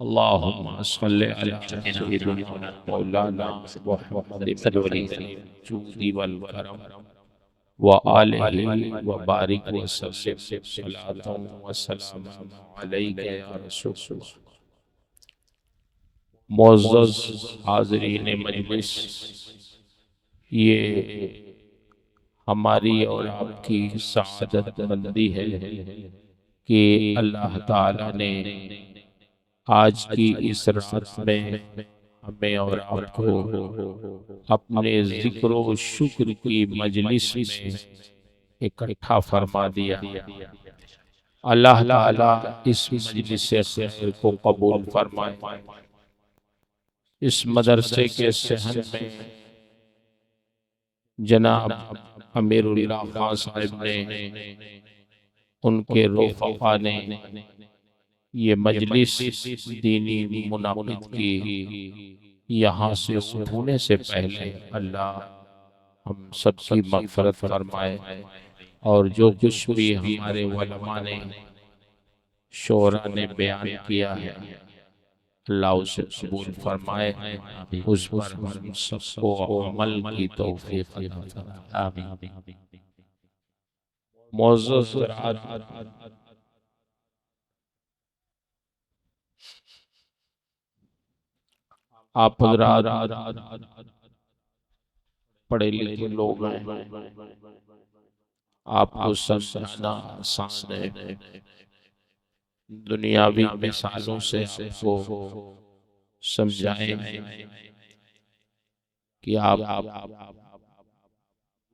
अल्लाहुम्मा सल्लि अला सय्यिदिना मौलाना मुहम्मदिन वजूदी वल करम व आलिहि व बारिक व सल्लिम सलातन व सलाम अलैका या रसूलल्लाह। मुअज़्ज़ज़ हाज़रीन मजलिस, ये हमारी और आपकी सआदत मंदी है कि अल्लाह ताला ने आज की इस रात में हमें और आपको अपने जिक्र व शुक्र की मजलिस में इकट्ठा फरमा दिया। अल्लाह ताला इस मजलिस से खैर को कबूल फरमाए। इस मदरसे के सहन में जनाब अमीरुल्लाह खान साहब ने, उनके रोफ़ा ने ये मजलिस दीनी मुनाकिद की, यहाँ से उठने से पहले अल्लाह हम सबकी मग़फ़िरत फरमाए और जो कुछ भी हमारे उलमा ने शोरा ने बयान किया है अल्लाह उसे कबूल फरमाए, उस पर हम सबको अमल की तौफीक अता फरमाए। आमीन। मुअज़्ज़ज़ हज़रात, आप हज़रात पढ़े लिखे लोग हैं, आपको समझाना आसान है। दुनियावी मिसालों से आपको समझाएं कि आप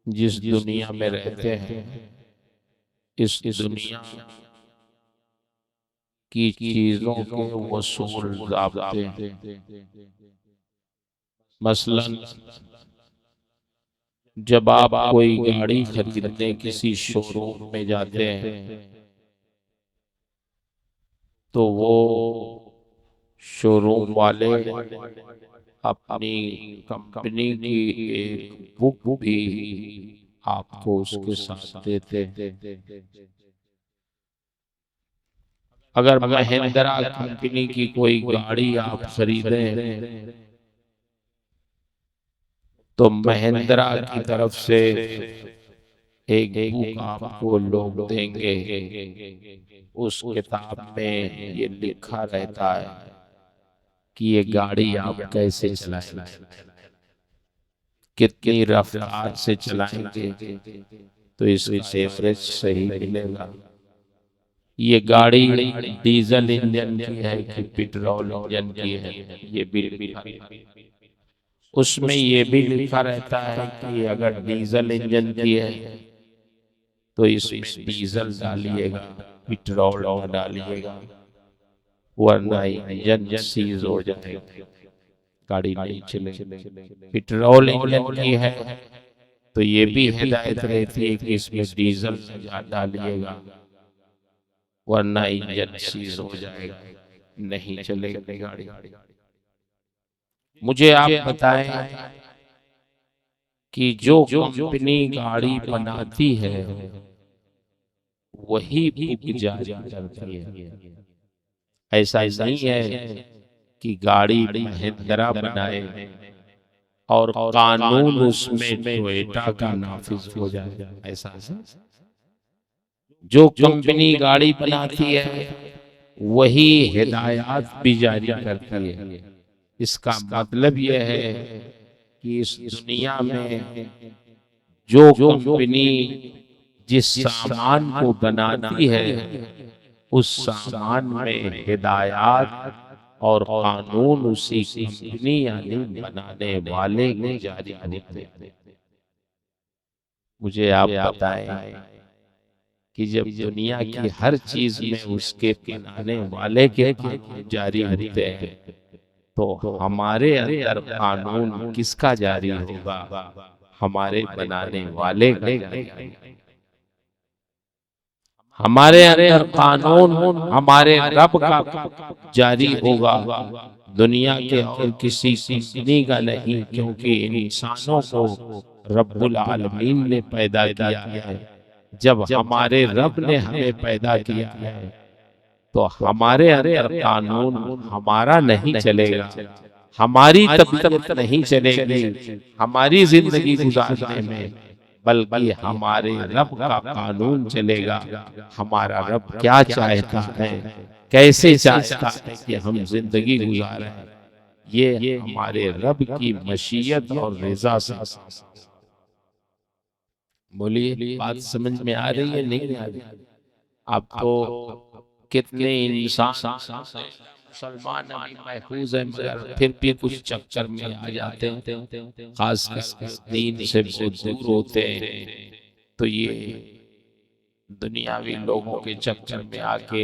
जिस दुनिया में रहते हैं, इस दुनिया की चीजों के वसूल ज़ाब्ते, मसलन जब आप कोई गाड़ी खरीदने किसी शोरूम में जाते हैं तो वो शोरूम वाले अपनी कंपनी की एक बुक भी आपको उसके साथ देते हैं। अगर महिंद्रा कंपनी की कोई गाड़ी आप खरीदें तो महिंद्रा की तरफ से एक बुक आपको लोग देंगे। उस किताब में ये लिखा रहता है कि ये गाड़ी आप कैसे चलाएंगे, कितनी रफ्तार से चलाएंगे तो इसका एवरेज सही मिलेगा। ये गाड़ी डीजल इंजन की है कि पेट्रोल इंजन की है, ये भी लिखा है। उसमें ये भी लिखा रहता है कि अगर डीजल इंजन की है तो इसमें डीजल डालिएगा, पेट्रोल न डालिएगा, वरना इंजन सीज हो जाएगा, गाड़ी नहीं चलेगी। पेट्रोल इंजन की है तो ये भी हिदायत रहती है कि इसमें डीजल डालिएगा, वरना इंजन सीज हो जाएगा, नहीं चलेगी गाड़ी। मुझे आप बताएं कि जो कंपनी गाड़ी बनाती है वही बुक जारी करती है। ऐसा नहीं है कि गाड़ी महिंद्रा बनाए और कानून उसमें टोयोटा का नाफिज हो जाए। ऐसा जो कंपनी गाड़ी बनाती है वही हिदायत भी जारी करती है। इसका मतलब यह है कि इस दुनिया में जो कंपनी जिस सामान को बनाती है उस सामान में हिदायत और कानून उसी कंपनी यानी बनाने वाले के जारी होते हैं। मुझे आप बताएं कि जब दुनिया की हर चीज में उसके बनाने वाले के कानून जारी होते हैं तो हमारे अंदर कानून किसका जारी होगा? हमारे बनाने वाले का जारी होगा। हमारे अंदर कानून हमारे रब का जारी होगा, दुनिया के और किसी कंपनी का नहीं, क्योंकि इंसानों को रब्बुल आलमीन ने पैदा किया है। जब हमारे रब ने हमें पैदा किया है तो हमारे अंदर कानून हमारा नहीं चलेगा, हमारी तबीयत नहीं चलेगी हमारी जिंदगी गुजारने में, बल्कि हमारे रब का कानून चलेगा। हमारा रब क्या चाहता है, कैसे चाहता है कि हम जिंदगी गुजारें, ये हमारे रब की मशीयत और रज़ा से। बोलिए, बात समझ में आ रही है नहीं आ रही? अब तो कितने इंसान मुसलमान अभी महफूज है, मगर फिर भी कुछ चक्कर में आ जाते हैं, खासकर दीन से दूर होते हैं, तो ये दुनियावी लोगों के चक्कर में आके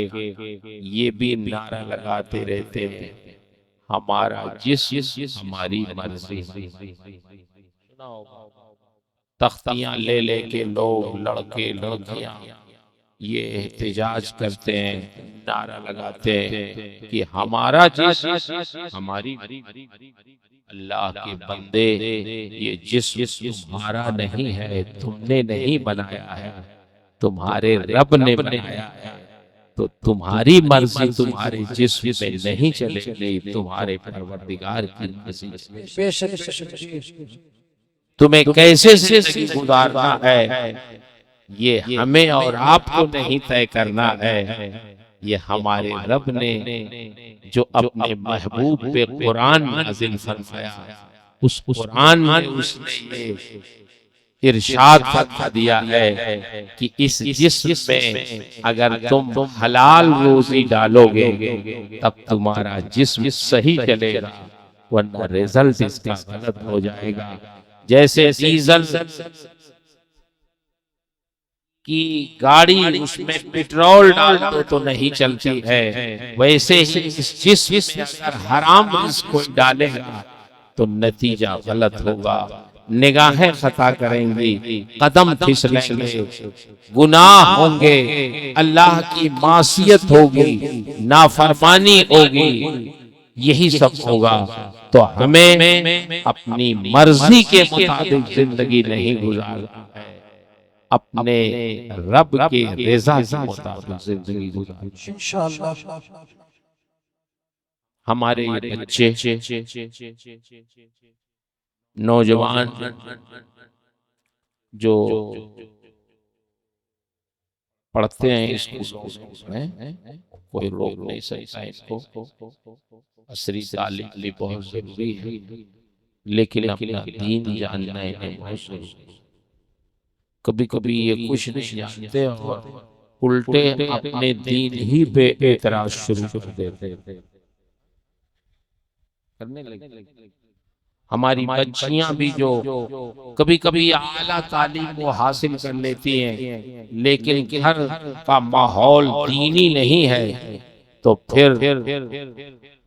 ये भी नारा लगाते रहते हैं, हमारा जिस्म हमारी मर्जी। तख्तियां ले लेके लोग, लड़के लड़कियां ये एहतिजाज करते हैं, नारा लगाते हैं कि हमारा जिस्म हमारी। अल्लाह के बंदे, ये जिस्म तुम्हारा नहीं है, तुमने नहीं बनाया है, तुम्हारे रब ने बनाया है। तो तुम्हारी मर्जी तुम्हारे जिस्म में नहीं चलेगी, तुम्हारे परवरदिगार की मर्जी। तुम्हें कैसे जिंदगी गुजारना है ये हमें और आपको नहीं तय करना है, ये हमारे रब ने जो अपने महबूब पे कुरान नाज़िल फरमाया, उस कुरान में उसने ये इरशाद फरमा दिया है कि इस जिस्म में अगर तुम हलाल रोजी डालोगे तब तुम्हारा जिस्म सही चलेगा, वरना रिजल्ट इसका गलत हो जाएगा। जैसे डीजल की गाड़ी, उसमें पेट्रोल डाल दो तो नहीं चलती है, वैसे ही इस जिस्म अगर हराम रिज़्क़ डालेगा तो नतीजा गलत होगा। निगाहें खता करेंगी, कदम फिसलेंगे, गुनाह होंगे, अल्लाह की मासियत होगी, नाफरमानी होगी, यही सब होगा। तो हमें अपनी मर्जी के मुताबिक जिंदगी नहीं गुजारना है, अपने रब के रज़ा के मुताबिक जिंदगी गुजारना इंशाअल्लाह। हमारे बच्चे, नौजवान जो पढ़ते हैं स्कूलों में, कोई रोक नहीं सकता इसको, असरी तालीम बहुत जरूरी है, लेकिन अपना दीन जानना है बहुत जरूरी। कभी कभी ये कुछ नहीं जानते और उल्टे अपने दीन ही पे एतराज शुरू कर देते करने लगे। हमारी बच्चियां भी जो कभी कभी आला तालीम को हासिल कर लेती हैं, लेकिन घर का माहौल दीनी नहीं है, तो फिर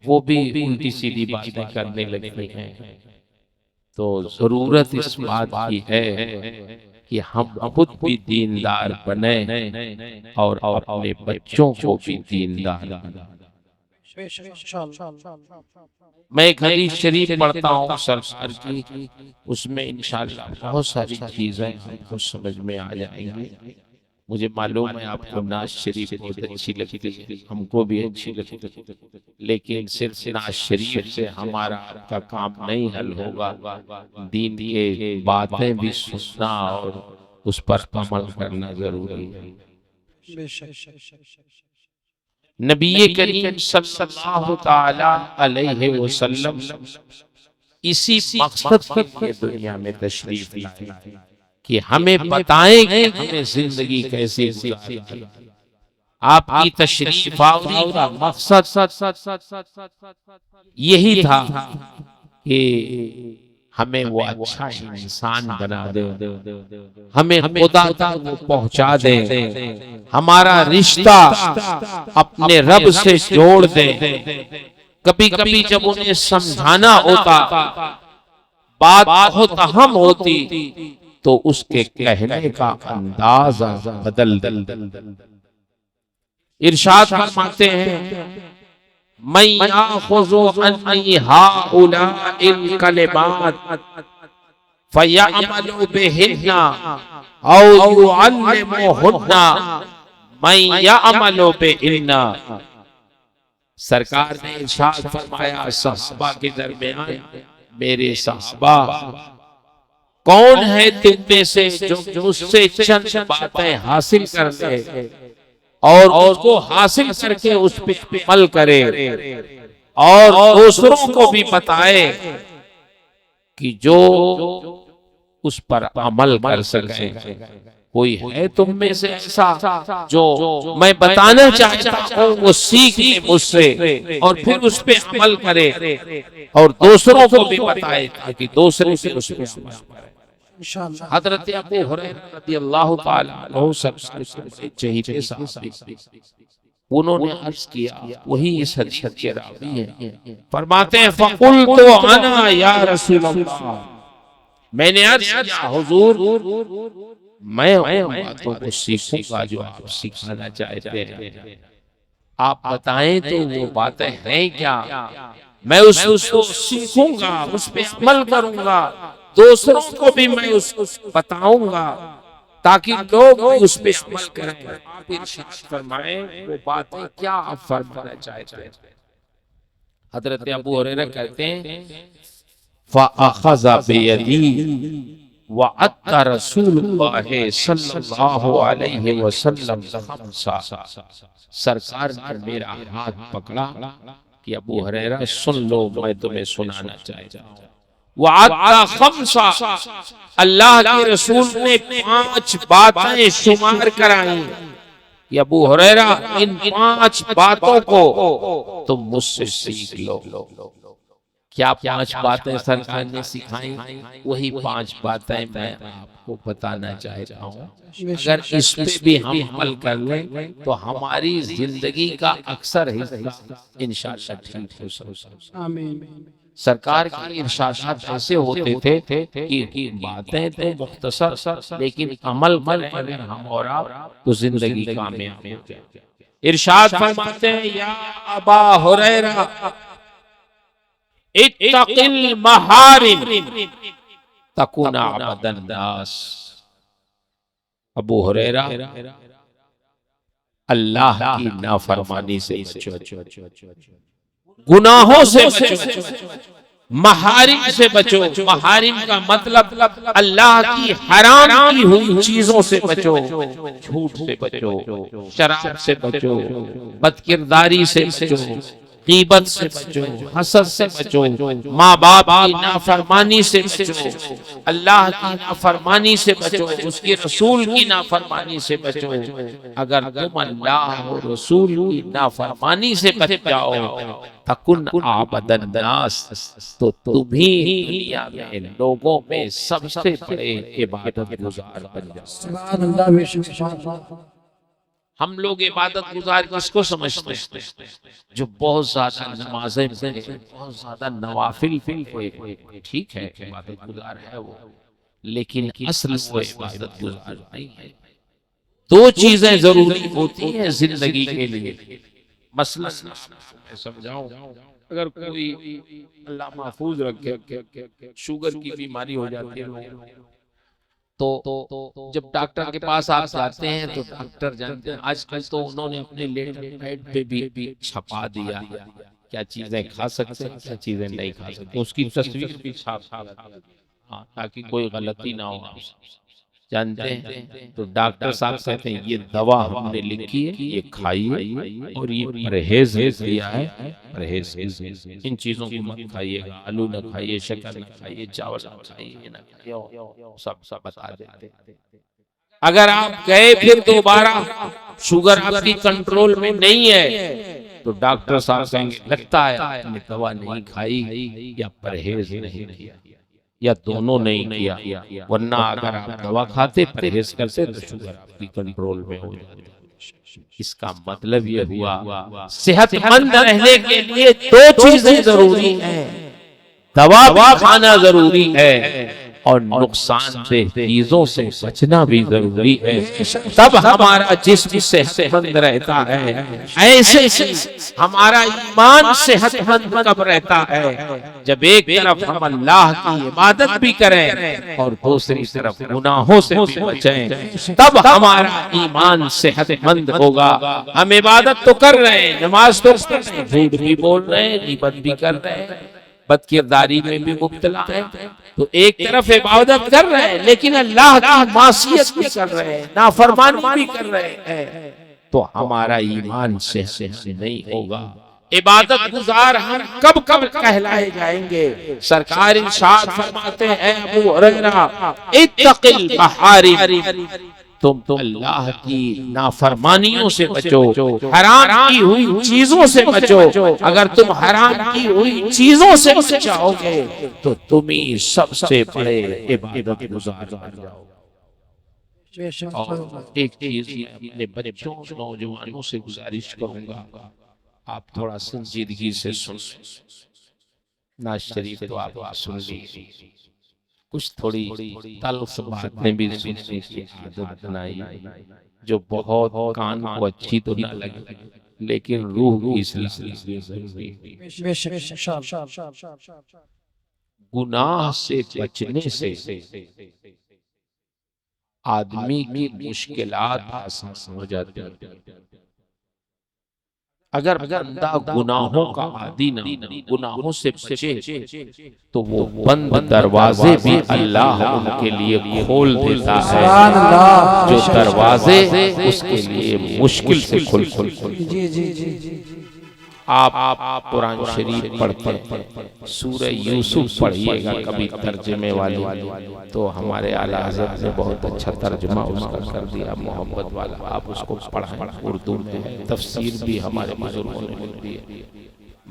वो भी उल्टी सीधी बातें करने लगती हैं। तो जरूरत इस बात की है कि हम खुद भी दीनदार बने और अपने बच्चों को भी दीनदार बनाएं। मैं एक हदीस शरीफ पढ़ता हूँ सरकार की, उसमें इंशाअल्लाह बहुत सारी चीजें हमको समझ में आ जाएंगी। मुझे मालूम है आपको नाज शरीफ बहुत अच्छी लगती है, हमको भी अच्छी लगती है, लेकिन सिर्फ नाज शरीफ से हमारा आपका काम नहीं हल होगा। दीन की बातें भी सुनना और उस पर अमल करना जरूरी है। नबी करीम सल्लल्लाहु तआला अलैहि वसल्लम इसी मकसद के लिए दुनिया में तशरीफ लाए कि हमें बताएं कि हमें जिंदगी कैसे गुजारनी। आपकी तशरीफ आवरी का मकसद यही था कि हमें वो अच्छा इंसान बना दे, हमें खुदा तक वो पहुंचा दे, हमारा रिश्ता अपने रब से जोड़ दे। कभी कभी जब उन्हें समझाना होता, बात बहुत अहम होती, तो उसके कहने का अंदाज बदल दल। इरशाद फरमाते हैं, मैं याखुज़ु अन्नी हाउलाइल कलिमात फयअमलु बिहिन्ना औ युअल्लिमुहुन्ना मैं यअमलु बिहिन्ना सरकार ने इरशाद फरमाया सहाबा के दरमियान, मेरे सहाबा कौन है तुम में से जो मुझसे चंद बातें हासिल कर ले और उसको हासिल करके उस पर अमल करे और दूसरों को भी बताए कि जो उस पर अमल कर सके। कोई है तुम में से ऐसा जो मैं बताना चाहता हूँ वो सीख ले मुझसे और फिर उस पे अमल करे और दूसरों को भी बताए ताकि दूसरे से उस पे अमल करें। हजरत अबू हुरैरा रज़ियल्लाहु ताला अन्हु सबसे सहाबी, उन्होंने अर्ज किया, वही इस हदीस के रावी हैं, फरमाते हैं फकुल्तु अना या रसूल अल्लाह, मैंने अर्ज किया हुजूर मैं उन बातों को सीखूंगा जो आप सिखाना चाहते हैं, आप बताएं तो वो बातें हैं क्या, मैं उसको सीखूंगा, उस पे अमल करूंगा, दूसरों को भी मैं उसको बताऊंगा ताकि लोग भी उस पे अमल करें। आप इरशाद फरमाएं वो बातें क्या आप फरमाना चाहते हैं। हजरत अबू हुरैरा कहते हैं फ़अख़ज़ बियदी वअत्ता रसूलुल्लाह सल्लल्लाहु अलैहि वसल्लम खम्सा, सरकार ने मेरा हाथ पकड़ा कि अबू हुरैरा सुन लो, मैं तुम्हें सुनाना चाहता हूँ। वअत्ता खम्सा, अल्लाह के रसूल ने 5 बातें शुमार कराई कि अबू हुरैरा इन 5 बातों को तुम मुझसे सीख लो। क्या 5 बातें सरकार ने सिखाई? वही 5 बातें मैं आपको बताना चाहता हूँ। अगर इस पे भी हम अमल कर लें तो हमारी जिंदगी का अक्सर हिस्सा इंशाअल्लाह ठीक हो सकता है। सरकार के इरशादात ऐसे होते थे कि बातें तो मुख्तसर लेकिन अमल करें अगर हम और आप तो जिंदगी कामयाब हो जाए। इरशाद फरमाते हैं या अबा हुरैरा इत्तक़िल महारिम तकुना अबदन नास, अबू हुरैरा अल्लाह की नाफरमानी से बचो, गुनाहों से बचो, महारिम से बचो। महारिम का मतलब अल्लाह की हराम की हुई चीजों से बचो, झूठ से बचो, शराब से बचो, बदकिरदारी से बचो, गीबत से बचो, हसद से बचो, माँ बाप की नाफरमानी से बचो, अल्लाह की नाफरमानी से बचो, उसके रसूल की नाफरमानी से बचो। अगर तुम अल्लाह और रसूल की नाफरमानी से बच जाओ तकुन आबदन नास, तो तुम ही दुनिया में लोगों में सबसे बड़े इबादत गुजार बन जाओ। हम लोग इबादत गुजार किसको समझते हैं? जो बहुत ज्यादा नमाजें पढ़े, बहुत ज्यादा नवाफिल ठीक है, इबादत गुजार है वो, लेकिन असल वो इबादत गुजार नहीं है। 2 चीजें जरूरी होती हैं जिंदगी के लिए। मसलन मैं समझाऊं, अगर कोई अल्लाह महफूज रखे शुगर की बीमारी हो जाती है तो जब डॉक्टर के पास आप जाते हैं तो डॉक्टर जानते हैं, आजकल तो उन्होंने अपने लेटर पे भी छपा दिया क्या चीजें खा सकते हैं, क्या चीजें नहीं खा सकते, उसकी तस्वीर भी छाप, हाँ, ताकि कोई गलती ना हो। जानते हैं तो डॉक्टर साहब कहते हैं ये दवा हमने लिखी है, ये खाइए और ये परहेज दिया है, परहेज इन चीजों को मत खाइएगा, आलू न खाइए, शक्कर न खाइए, चावल न खाइए, न खाइए, सब बता देते। अगर आप गए फिर दोबारा शुगर आपकी कंट्रोल में नहीं है तो डॉक्टर साहब कहेंगे लगता है आपने दवा नहीं खाई या परहेज नहीं किया या दोनों नहीं किया, वरना अगर आप दवा खाते परहेज करते तो शुगर आपकी कंट्रोल में हो जाती। इसका मतलब ये हुआ सेहतमंद रहने के लिए 2 चीजें जरूरी हैं, दवा भी खाना जरूरी है और नुकसानदेह चीजों से बचना भी जरूरी है, तब हमारा जिस्म सेहतमंद रहता है। ऐसे हमारा ईमान सेहतमंद कब रहता है, जब एक तरफ हम अल्लाह की इबादत भी करें और दूसरी तरफ गुनाहों से भी बचें, तब हमारा ईमान सेहतमंद होगा। हम इबादत तो कर रहे हैं, नमाज तो पढ़ रहे हैं, झूठ भी बोल रहे हैं, ग़ीबत भी कर रहे हैं, बदकिरदारी में भी मुब्तला है, तो एक तरफ इबादत कर रहे हैं लेकिन अल्लाह की मासियत भी कर रहे हैं, नाफरमानी भी कर रहे हैं, तो हमारा ईमान से नहीं होगा। इबादत गुजार हम कब कब कहलाए जाएंगे। सरकार इरशाद फरमाते हैं अबू हुरैरा, इत्तक़िल महारिम, तुम अल्लाह की नाफरमानियों से बचो, हराम की हुई चीजों से बचो। अगर तुम हराम की हुई चीजों से बच जाओगे तो तुम ही सबसे बड़े इबादत गुजार बन जाओगे। और एक चीज मैं अपने बच्चों नौजवानों से गुजारिश करूंगा, आप थोड़ा संजीदगी से सुन। नाज शरीफ तो आप सुन लीजिए, कुछ थोड़ी तल्ख बातें भी सुनने की आदत बनाई, जो बहुत कान को अच्छी तो ना लगे लेकिन रूह की इस्लाह। गुनाह से बचने से आदमी की मुश्किलात आसान हो जाती हैं। अगर बंदा गुनाहों का आदी न, गुनाहों से बचे, तो वो बंद दरवाजे भी अल्लाह उनके लिए खोल देता है, जो दरवाजे उसके लिए मुश्किल से खुल। आप कुरान शरीफ पढ़ते सूरह यूसुफ पढ़िएगा कभी तर्जुमे वाली, तो हमारे आला हज़रत ने बहुत अच्छा तर्जुमा उसका कर दिया, मोहब्बत वाला। आप उसको पढ़ें, उर्दू में तफसीर भी हमारे बुजुर्गों ने लिख दी है।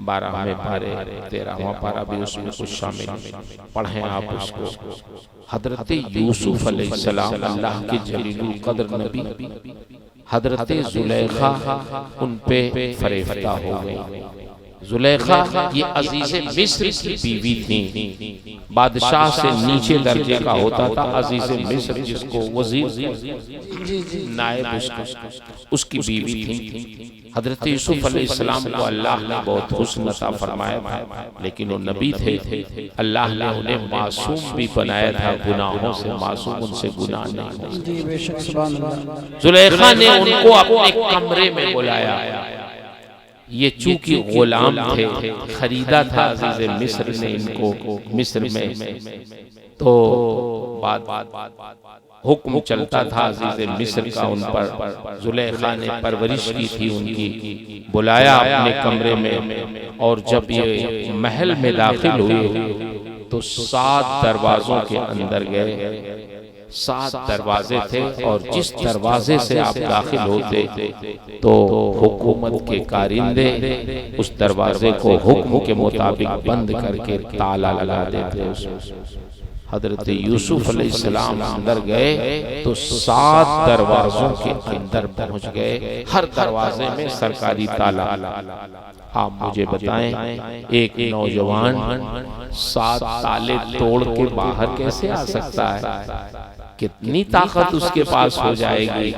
12वें पारे 13वां पारा भी उसमें कुछ शामिल, पढ़ें आप उसको। हजरत यूसुफ अलैहिस्सलाम अल्लाह के जलीलुल कद्र नबी, हजरत जुलेखा उन पे फरेफ्ता हो गई। जुलेखा ये अजीज मिस्र की बीवी थी, बादशाह से नीचे दर्जे का होता था अजीज मिस्र, जिसको वजीर नायब उसकी बीवी थी। हजरत यूसुफ अलैहिस्सलाम को अल्लाह ने बहुत हुस्न अता फरमाया था, लेकिन वो नबी थे, अल्लाह ने उन्हें मासूम भी बनाया था, गुनाहों से मासूम, उनसे गुनाह नहीं। जुलेखा ने उनको अपने कमरे में बुलाया। ये चूंकि गुलाम थे, खरीदा था अजीज मिस्र ने इनको मिस्र में, तो बाद हुक्म चलता था अजीज मिस्र का उन पर। जुलेखा ने परवरिश की थी उनकी, बुलाया अपने कमरे में, और जब ये महल में दाखिल हुए तो 7 दरवाजों के अंदर गए। 7 दरवाजे थे, और जिस दरवाजे से आप दाखिल होते तो हुकूमत के कारिंदे उस दरवाजे को हुक्म के मुताबिक बंद करके ताला लगा देते। हजरत यूसुफ अलैहिस्सलाम अंदर गए तो 7 दरवाजों के अंदर पहुंच गए, हर दरवाजे में सरकारी ताला। आप मुझे बताएं, एक नौजवान 7 ताले तोड़ के बाहर कैसे आ सकता है? कितनी ताकत उसके पास हो जाएगी?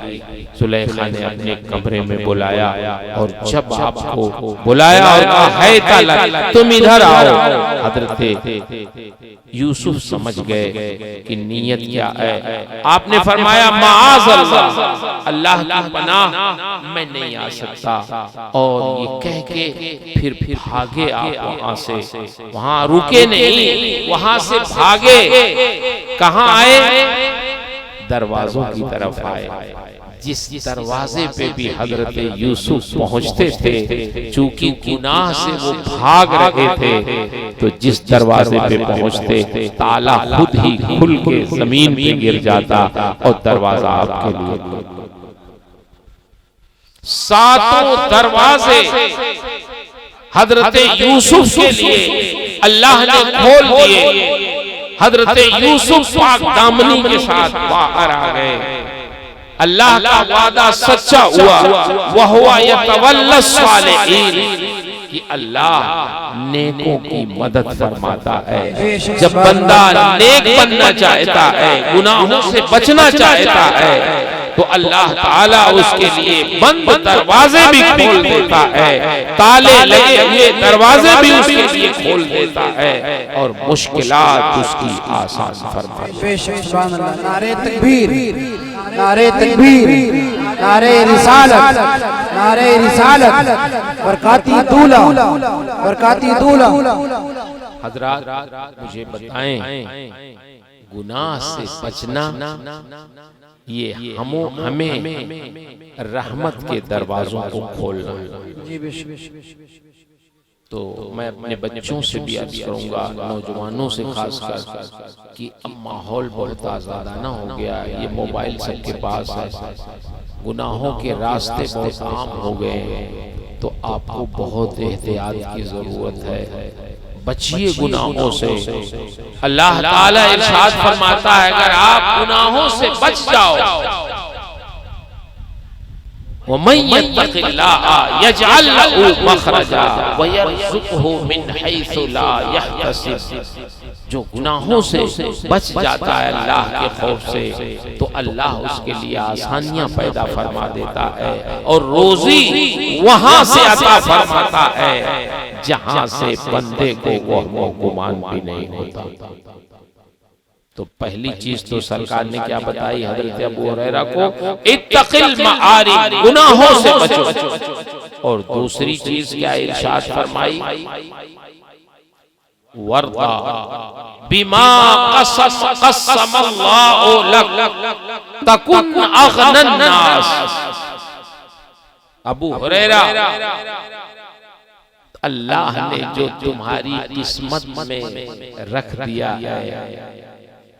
जुलेखा ने अपने कमरे में बुलाया, और जब आपको बुलाया और कहा है ताला, तुम इधर आओ, हजरत यूसुफ समझ गए कि नीयत क्या है। आपने फरमाया माआज़ अल्लाह, अल्लाह की पनाह, मैं नहीं आ सकता। और ये कह के फिर भागे आप वहां से, वहां रुके नहीं, वहां से भागे। कहां आए? दरवाजों की तरफ आए। जिस दरवाजे पे भी हजरत यूसुफ पहुंचते थे, चूंकि गुनाह से वो भाग रहे थे, तो जिस दरवाजे पे पहुंचते ताला खुद ही खुल के जमीन पे गिर जाता और दरवाजा आपके लिए। 7 दरवाजे हजरत यूसुफ के लिए अल्लाह ने खोल दिए। हजरत यूसुफ पाक दामनी के साथ बाहर आ गए। अल्लाह का वादा सच्चा हुआ, वह हुआ यतवल्ला सालिहीन, कि अल्लाह नेकों की मदद फरमाता है। जब बंदा नेक बनना चाहता है, गुनाहों से बचना चाहता है, तो अल्लाह ताला उसके लिए बंद दरवाजे भी खोल देता है, ताले लगे हुए दरवाजे भी उसके लिए खोल देता है और मुश्किलात उसकी आसान फरमाता है। नारे तकबीर, नारे तकबीर, नारे रिसालत, नारे रिसालत, बरकाती दूल्हा, बरकाती दूल्हा। हजरात मुझे बताएं, गुनाह से बचना ये हमें रहमत के दरवाजों को खोलना। तो मैं अपने बच्चों से भी अर्ज करूंगा, नौजवानों से खासकर, कि अब माहौल बहुत आज़ादा ना हो गया, ये मोबाइल सबके पास है, गुनाहों के रास्ते बहुत आम हो गए हैं, तो आपको बहुत एहतियात की जरूरत है। बचिए गुनाहों से। अल्लाह ताला इरशाद फरमाता है, अगर आप गुनाहों से बच जाओ, वमन यत्तक़िल्लाह यजअल लहू मखरजा व यरज़ुक़हु मिन हैसु ला यहतसिब। जो गुनाहों से बच जाता है अल्लाह के खौफ से, तो अल्लाह उसके लिए आसानियां पैदा फरमा देता है और रोजी वहां से अता फरमाता है जहां से बंदे को वहमो गुमान भी नहीं होता। तो पहली चीज तो सरकार ने क्या बताई हजरत अबू हुरैरा को, इत्तक़िल मआरी, गुनाहों से बचो। और दूसरी चीज क्या इरशाद फरमाई, वर्दा बिमा क़स्समल्लाहु लक तकुन अग़नन नास। अबू हुरैरा, अल्लाह ने जो तुम्हारी किस्मत में रख दिया है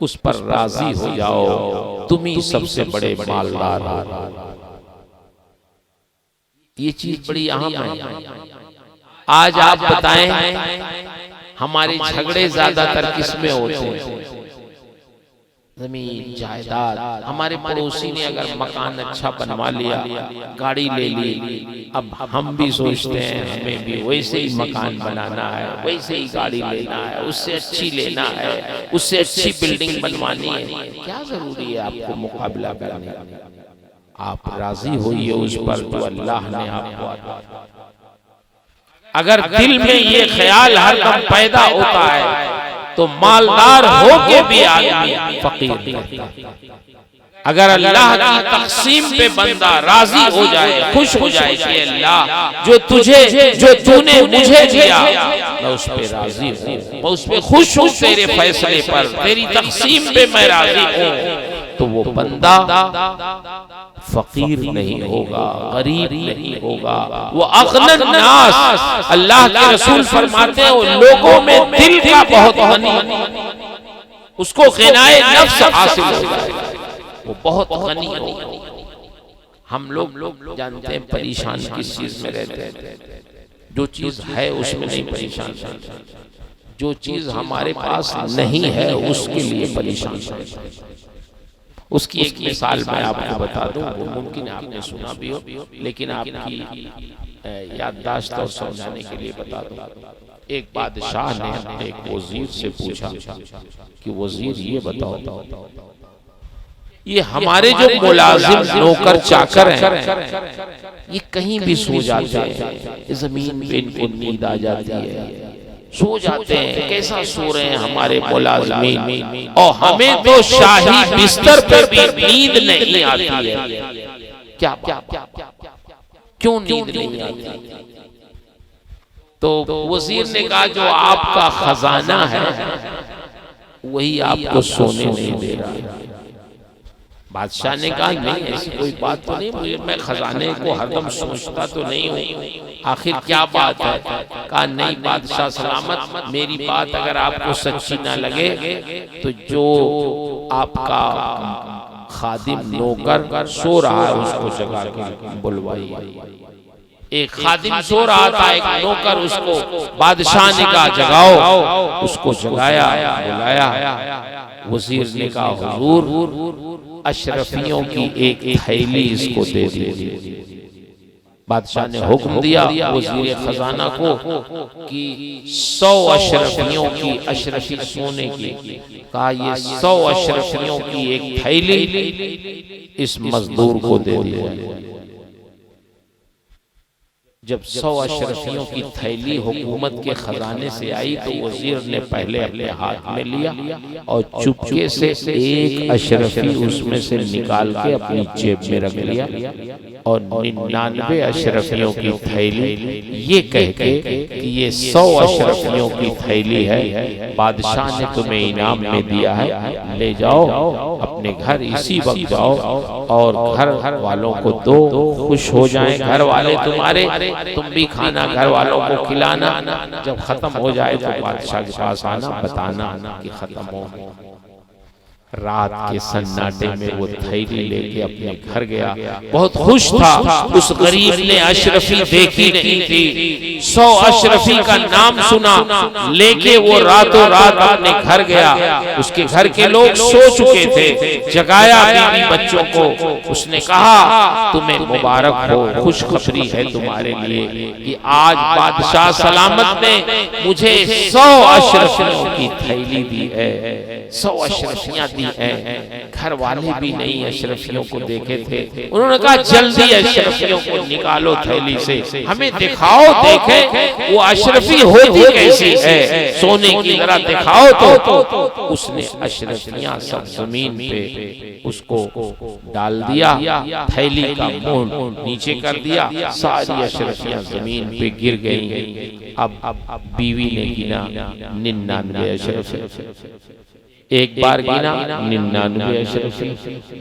उस पर राजी हो जाओ, तुम ही सबसे बड़े मालदार हो। ये चीज बड़ी अहम है। आज आप बताएं, हमारे झगड़े ज्यादातर किसमें होते हैं? जमीन जायदाद। हमारे पड़ोसी ने अगर मकान अच्छा बनवा लिया, गाड़ी ले ली, अब हम भी सोचते हैं हमें भी वैसे ही मकान बनाना है, वैसे ही गाड़ी लेना है, उससे अच्छी लेना है, उससे अच्छी बिल्डिंग बनवानी है। क्या जरूरी है आपको मुकाबला करने? आप राजी होइए उस पर जो अल्लाह ने आपको। अगर दिल में ये ख्याल हरदम पैदा होता है तो मालदार होके भी आदमी फकीर। अगर अल्लाह की तक़सीम पे बंदा राजी हो जाए, खुश हो जाए कि अल्लाह जो तूने मुझे दिया, मैं उस पे राजी हूँ, मैं उस पे खुश हूँ, तेरे फैसले पर, तेरी तक़सीम पे मैं राजी हूँ, तो वो बंदा फकीर नहीं होगा, गरीब नहीं होगा, वो अग़नन नास। अल्लाह के रसूल फरमाते हैं वो लोगों में दिल का बहुत गनी, उसको ग़िनाए नफ्स हासिल हो जाएगा, वो बहुत गनी होगा। हम लोग जानते हैं परेशान किस चीज में रहते हैं? जो चीज है उसमें नहीं परेशान, जो चीज हमारे पास नहीं है उसके लिए परेशान। उसकी एक मिसाल मैं आपको बता दूं, वो मुमकिन आपने सुना भी हो, लेकिन आपकी याददाश्त और समझाने के लिए बता दूं। एक बादशाह ने अपने एक वजीर से पूछा कि वजीर ये बताओ, ये हमारे जो मुलाजिम नौकर चाकर हैं, ये कहीं भी सो जाते हैं, जमीन पे इनको नींद आ जाती है, सो जाते हैं, कैसा सो रहे हैं हमारे मुलाजिमीन, और हमें तो शाही बिस्तर पर भी नींद नहीं आती है। क्या क्यों नींद नहीं आती? तो वजीर ने कहा जो आपका खजाना है वही आपको सोने नहीं दे रहा है। बादशाह ने कहा नहीं, ऐसी कोई बात तो नहीं, मैं खजाने को हरदम सोचता तो नहीं हूँ, आखिर क्या बात है? कहा नहीं बादशाह सलामत, मेरी बात अगर आपको सच्ची ना लगे तो जो आपका खादिम नौकर सो रहा है उसको जगा के बुलवाइए। एक खादिम सो रहा था, एक नौकर उसको बादशाह ने कहा जगाओ, उसको जगाया, बुलाया। वजीर ने कहा हुजूर अशरफियों की एक थैली इसको दे दीजिए। बादशाह ने हुक्म दिया वजीर खजाना को कि 100 अशरफियों की, अशरफी सोने की, कहा ये 100 अशरफियों की एक थैली इस मजदूर को दे दिया। जब 100 अशरफियों की थैली हुकूमत के खजाने से आई तो वजीर ने पहले अपने हाथ में लिया और चुपके से एक अशरफी उसमें से निकाल के अपनी जेब में रख लिया और 99 अशरफियों की थैली, ये कह के कि ये 100 अशरफियों की थैली है, बादशाह ने तुम्हें इनाम में दिया है, ले जाओ अपने घर इसी वक्त जाओ और घर वालों को दो, खुश हो जाएं घर वाले तुम्हारे, तुम भी खाना घर वालों को खिलाना, जब खत्म हो जाए तो बादशाह के पास आना, बताना कि खत्म हो। रात के सन्नाटे में वो थैली लेके अपने घर गया, बहुत खुश था। उस गरीब ने अशरफी देखी नहीं थी, 100 अशरफी का नाम सुना, लेके वो रातों रात अपने घर गया। उसके घर के लोग सो चुके थे, जगाया बीवी बच्चों को, उसने कहा तुम्हें मुबारक हो, खुशखबरी है तुम्हारे लिए कि आज बादशाह सलामत ने मुझे 100 अशरफियों की थैली दी है, 100 अशरफियां दी हैं। घर वाले भी नहीं अशरफियों को देखे थे, उन्होंने कहा जल्दी अशरफियों को निकालो थैली से, हमें दिखाओ, देखें वो अशरफी होती कैसी है, सोने की तरह दिखाओ तो। उसने अशरफियां सब जमीन पे उसको डाल दिया, थैली का मुंह नीचे कर दिया, सारी अशरफियां जमीन पे गिर गई। अब बीवी ने गिना 99 अशरफी, एक बार गिना 99 अशरफी,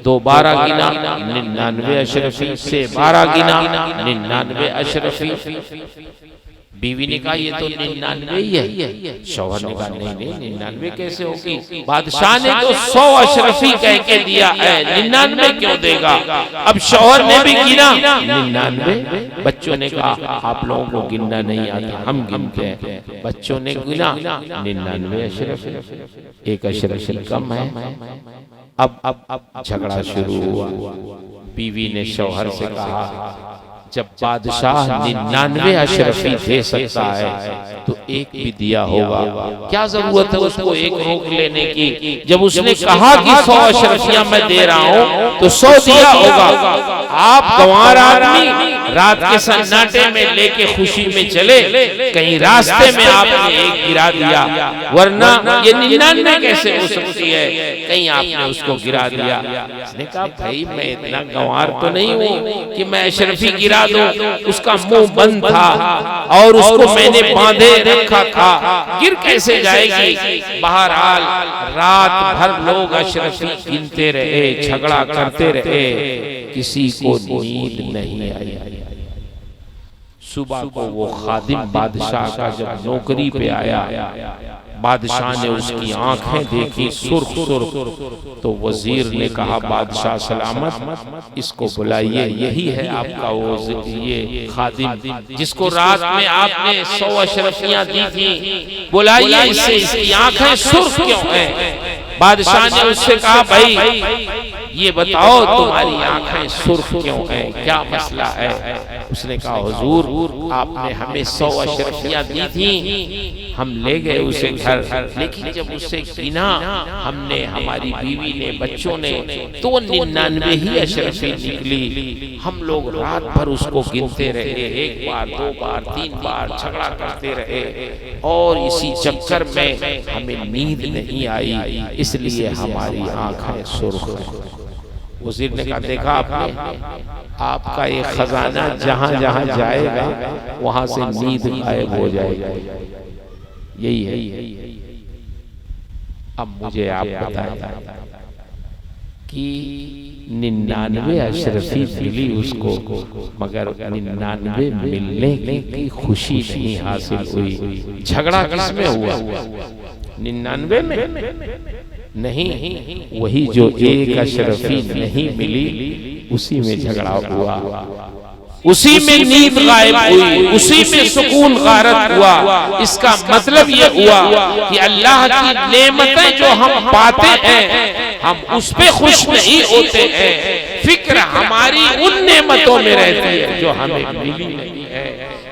दोबारा गिना 99 अशरफी, से 12 गिना 99 अशरफी। बीवी ने कहा ये तो 99 ही है। शौहर ने कहा नहीं 99 कैसे होगी, बादशाह ने तो 100 अशरफी कह के दिया है, 99 क्यों देगा। अब शौहर ने भी गिना 99। बच्चों ने कहा आप लोगों को गिनना नहीं आता, हम गिनते हैं। बच्चों ने गिना 99 अशरफी, एक अशरफी कम है। अब झगड़ा शुरू हुआ। बीवी ने शौहर से कहा जब बादशाह 99 अशरफी दे सकता है तो एक भी दिया होगा, क्या जरूरत है उसको एक रोक लेने की। जब उसने कहा कि 100 अशरफियां मैं दे रहा हूं तो 100 दिया होगा। आप गंवार आदमी रात के सन्नाटे में लेके खुशी में चले, कहीं रास्ते में आपने एक गिरा दिया, वरना ये 99 कैसे हो सकती है, कहीं आपने उसको गिरा दिया। उसने कहा भाई मैं इतना गंवार तो नहीं हूं कि मैं अशरफी गिरा दूं, उसका मुंह बंद था और उसको मैंने बांधे रखा था, गिर कैसे जाएगी। बहरहाल रात भर लोग अशरफी गिनते रहे, झगड़ा करते रहे, किसी को नींद नहीं आई। सुबह को वो खादिम बादशाह का जब नौकरी पे आया, बादशाह ने उसकी आंखें देखी सुर्ख सुर्ख, तो वजीर ने कहा बादशाह सलामत, इसको बुलाइए, यही है आपका वो ये खादिम जिसको रात में आपने 100 अशरफियां दी थी, बुलाइए इससे, इसकी आंखें सुर्ख क्यों हैं। बादशाह ने उससे कहा भाई ये बताओ तुम्हारी आंखें सुर्ख क्यों हैं, क्या मसला है। उसने कहा हुजूर आपने हमें 100 अशरफियां दी थी, हम ले गए उसे घर, लेकिन जब उससे गिना हमने, हमारी बीवी ने, बच्चों ने, तो 99 ही अशरफी निकली। हम लोग रात भर उसको गिनते रहे, एक बार, दो बार, 3 बार झगड़ा करते रहे और इसी चक्कर में हमें नींद नहीं आई, इसलिए हमारी आंखें सुर्ख हैं। वजीर ने कहा देखा आपने, आपका ये खजाना जहां जहां जाएगा वहां से नींद गायब हो जाएगी, यही है। अब मुझे आप बताएं कि 99 अशरफी मिली उसको, मगर 99 मिलने की खुशी नहीं हासिल हुई। झगड़ा किसमें हुआ, 99 में नहीं, वही जो एक अशरफी नहीं मिली उसी में झगड़ा हुआ, उसी में नींद गायब हुई, उसी में सुकून गारत हुआ। इसका मतलब ये हुआ कि अल्लाह की नेमतें जो हम पाते हैं हम उस पे खुश नहीं होते हैं। फिक्र हमारी उन नेमतों में रहती है जो हमें मिली नहीं है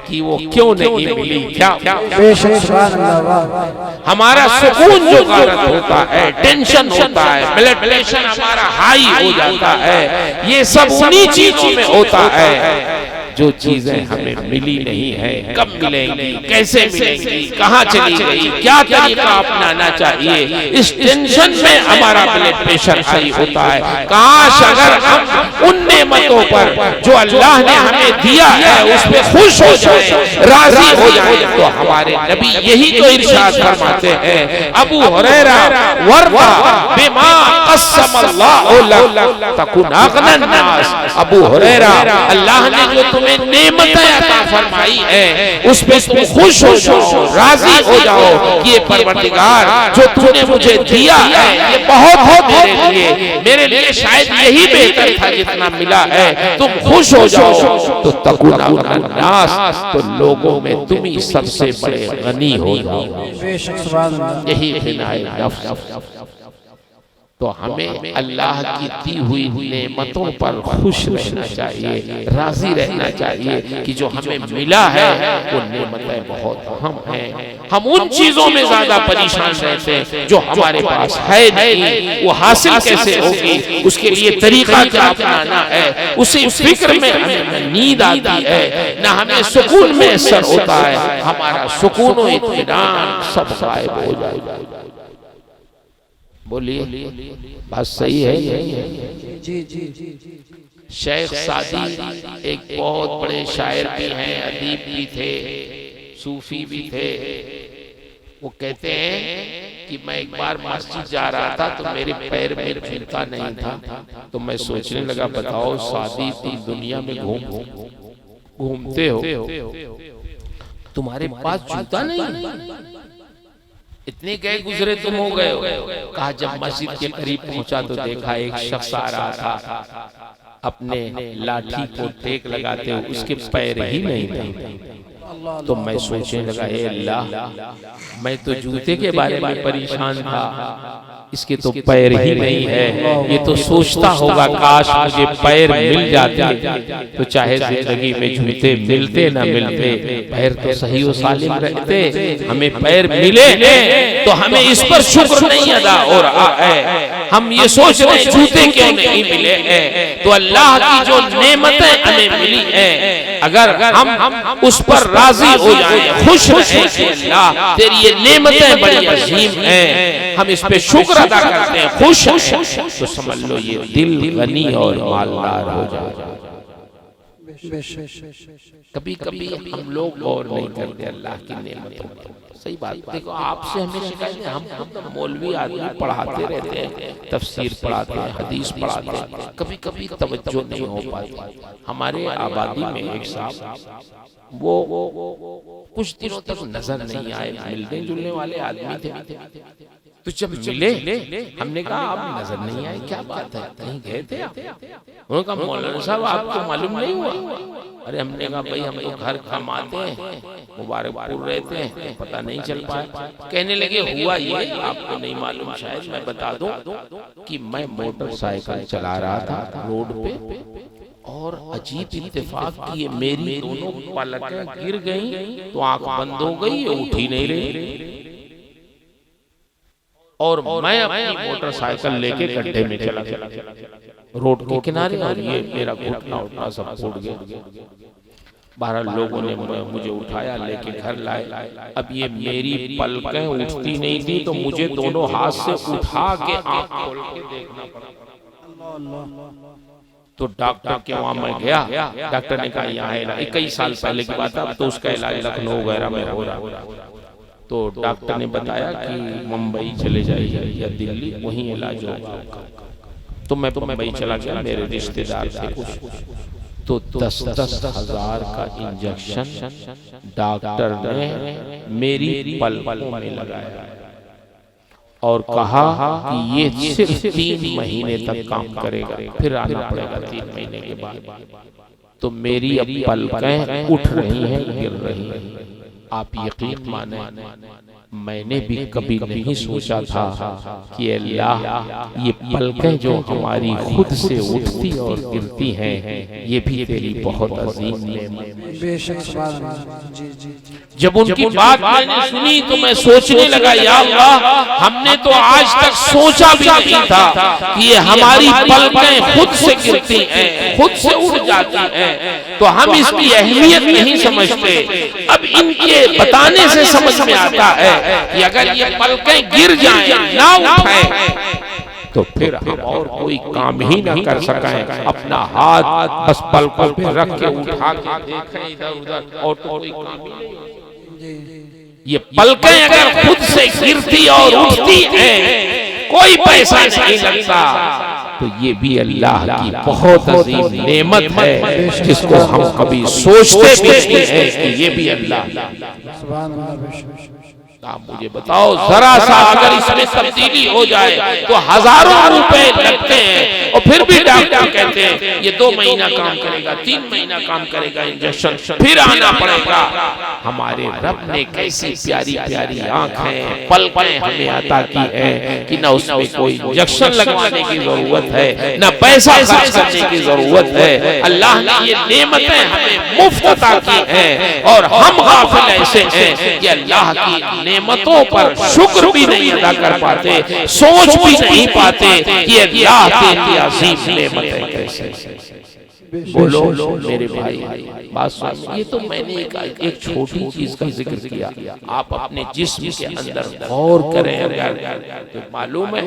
कि वो क्यों नहीं मिली, क्या बेशक सुभान अल्लाह। हमारा सुकून जो गारत होता है, टेंशन होता है, ब्लड प्रेशर हमारा हाई हो जाता है, ये सब उन्हीं चीजों में होता है जो चीजें हमें मिली नहीं है। कब मिलेंगी, कैसे मिलेंगी, कहाँ चली गई, क्या तरीका अपनाना चाहिए, इस टेंशन में हमारा ब्लड प्रेशर हाई होता है। काश अगर हम उन नेमतों पर जो अल्लाह ने हमें दिया है उस पे खुश हो जाए, राजी हो जाए। तो हमारे नबी यही तो इरशाद फरमाते हैं, अबू हुरैरा वर्दा बिमा क़स्समल्लाहु लक तकुन अग़नन नास। अबू हुरैरा, अल्लाह ने जो तुम्हें नेमतें अता फरमाई है उस पे तुम खुश हो जाओ, राजी हो जाओ कि ये परवरदिगार जो तूने मुझे दिया है ये बहुत है मेरे लिए शायद यही बेहतर था जितना मिला है, तुम खुश हो जाओ। तो तकुन अग़नन नास, तो लोगों में तुम ही सबसे बड़े गनी हो जाओ। बेशक सुभान अल्लाह। यही हिनाए नफ्स। तो हमें अल्लाह की दी हुई नेमतों पर खुश रहना चाहिए, राजी रहना चाहिए कि जो हमें मिला है वो नेमतें बहुत अहम हैं। हम उन चीजों में ज्यादा परेशान रहते हैं जो हमारे पास है नहीं, वो हासिल कैसे होगी, उसके लिए तरीका क्या अपनाना है, उसी फिक्र में हमें नींद आती है, ना हमें सुकून में असर होता है, हमारा सुकून और इत्मीनान सब गायब हो जाएगा। बोलिए, बात सही है? जी जी जी। शेख सादी एक बहुत बड़े शायर भी हैं, अदीब भी थे, सूफी भी थे। वो कहते हैं कि मैं एक बार मस्जिद जा रहा था तो मेरे पैर में जूता नहीं था, तो मैं सोचने लगा बताओ सादी तुम दुनिया में घूमते हो, तुम्हारे पास जूता नहीं, इतने गए गुजरे तुम हो गए हो। कहा जब मस्जिद के करीब पहुंचा तो देखा एक शख्स आ रहा था, अपने लाठी को टेक लगाते हुए, उसके पैर ही नहीं थे। तो मैं सोचने लगा, ए अल्लाह, मैं तो जूते के बारे में परेशान था, इसके तो पैर ही नहीं है। ये तो सोचता होगा काश मुझे पैर मिल जाते, तो चाहे जिंदगी में जूते मिलते ना मिलते, पैर तो सही और सालिम रहते। हमें पैर मिले तो हमें इस पर शुक्र नहीं अदा हो रहा है, हम ये सोच रहे हैं जूते क्यों नहीं मिले हैं। तो अल्लाह की जो नेमतें हमें मिली है, अगर हम उस पर राजी हो जाएं, खुश रहें कि अल्लाह तेरी ये नेमतें बड़ी अजीम हैं, हम इस पे शुक्र अदा करते हैं, खुश हैं, तो समझ लो ये दिल गनी और मालदार हो जाएगा। कभी कभी हम लोग गौर नहीं करते अल्लाह की नेमतों पर। सही बात, देखो आपसे हमें शिकायत है, हम मौलवी आदमी पढ़ाते रहते हैं, तफसीर पढ़ाते हैं, हदीस पढ़ाते हैं, कभी कभी तवज्जो नहीं हो पाती। हमारे आबादी में एक साहब वो कुछ दिनों तक नजर नहीं आए, मिलने जुलने वाले आदमी थे। तो जब मिले हमने कहा आप नजर नहीं आए, क्या बात है, कहीं गए थे आप? उन्होंने कहा मौलाना साहब आपको मालूम नहीं हुआ? अरे हमने कहा भाई हम तो घर कमाते हैं, मुबारकपुर रहते हैं, पता नहीं चल पाया। कहने लगे हुआ ये आपको नहीं मालूम, शायद मैं बता दूं कि मैं मोटरसाइकिल चला रहा था रोड पे, और अजीब इत्तेफाक की मेरी दोनों पलकें गिर गईं, तो आंख बंद हो गई, उठ ही नहीं रही, और मैं अपनी मोटरसाइकिल लेके गड्ढे में चला गया रोड के किनारे, और ये मेरा घुटना उठना सब फूट गया। 12 लोगों ने मुझे उठाया, लेके घर लाए। अब ये मेरी पलकें उठती नहीं थी, तो मुझे दोनों हाथ से उठा के आंख खोल के देखना पड़ा। तो डॉक्टर के वहां मैं गया, डॉक्टर ने कहा यहाँ इलाज, 21 साल पहले की बात है, अब तो उसका इलाज लखनऊ वगैरह में हो रहा। तो डॉक्टर ने बताया कि मुंबई चले जाइए या दिल्ली, वहीं इलाज होगा। तो मैं मुंबई चला गया, मेरे रिश्तेदार थे कुछ, तो 10-10 हज़ार का इंजेक्शन डॉक्टर ने मेरी पलकों में लगाया और कहा कि ये सिर्फ 3 महीने तक काम करेगा, फिर आना पड़ेगा 3 महीने के बाद। तो मेरी अब पलकें उठ रही हैं, गिर रही हैं। आप यकीन माने, मैंने भी कभी नहीं सोचा था कि अल्लाह ये पलकें जो हमारी खुद से उठती और गिरती हैं, ये भी तेरी बहुत अजीम नेमत। बेशक सुभान अल्लाह। जी जी जब उनकी बात मैंने सुनी तो मैं सोचने लगा, या अल्लाह, हमने तो आज तक सोचा भी नहीं था कि ये हमारी पलकें खुद से गिरती हैं, खुद से उड़ जाती हैं, तो हम इसकी अहमियत नहीं समझते। अब इनके बताने से समझ में आता है कि अगर ये पलकें गिर जाएं, ना उठाएं, तो फिर हम और कोई काम ही ना कर सकें। अपना हाथ बस पलकों पे रख के उठा के देखें इधर उधर, और तो कोई काम ही नहीं। ये पलकें अगर खुद से गिरती और उठती हैं, कोई पैसा नहीं लगता, तो ये भी अल्लाह की बहुत अजीम नेमत है, जिसको हम कभी सोचते भी नहीं है कि ये भी अल्लाह। सुभान अल्लाह। बेशक आप मुझे बताओ, जरा सा अगर इसमें तब्दीली हो जाए तो हजारों रुपए लगते हैं, और फिर भी डॉक्टर कहते हैं ये 2 महीना काम करेगा, 3 महीना काम करेगा इंजेक्शन, फिर आना पड़ेगा। हमारे रब ने कैसी प्यारी प्यारी आंखें, पलकें हमें अता की है कि ना उसमें कोई इंजेक्शन लगवाने की जरूरत है, ना पैसा खर्च करने की जरूरत है। अल्लाह ने ये नेमतें हमें मुफ्त अता की हैं, और हम गाफिल ऐसे हैं कि अल्लाह की नेमतों पर शुक्र भी नहीं अदा कर पाते, सोच भी नहीं पाते कि अल्लाह की अजीम नेमत है कैसे। बोलो मेरे भाई, बात सुनो। ये तो मैंने एक छोटी चीज का जिक्र किया, आप अपने जिस्म के अंदर गौर करें अगर, तो मालूम है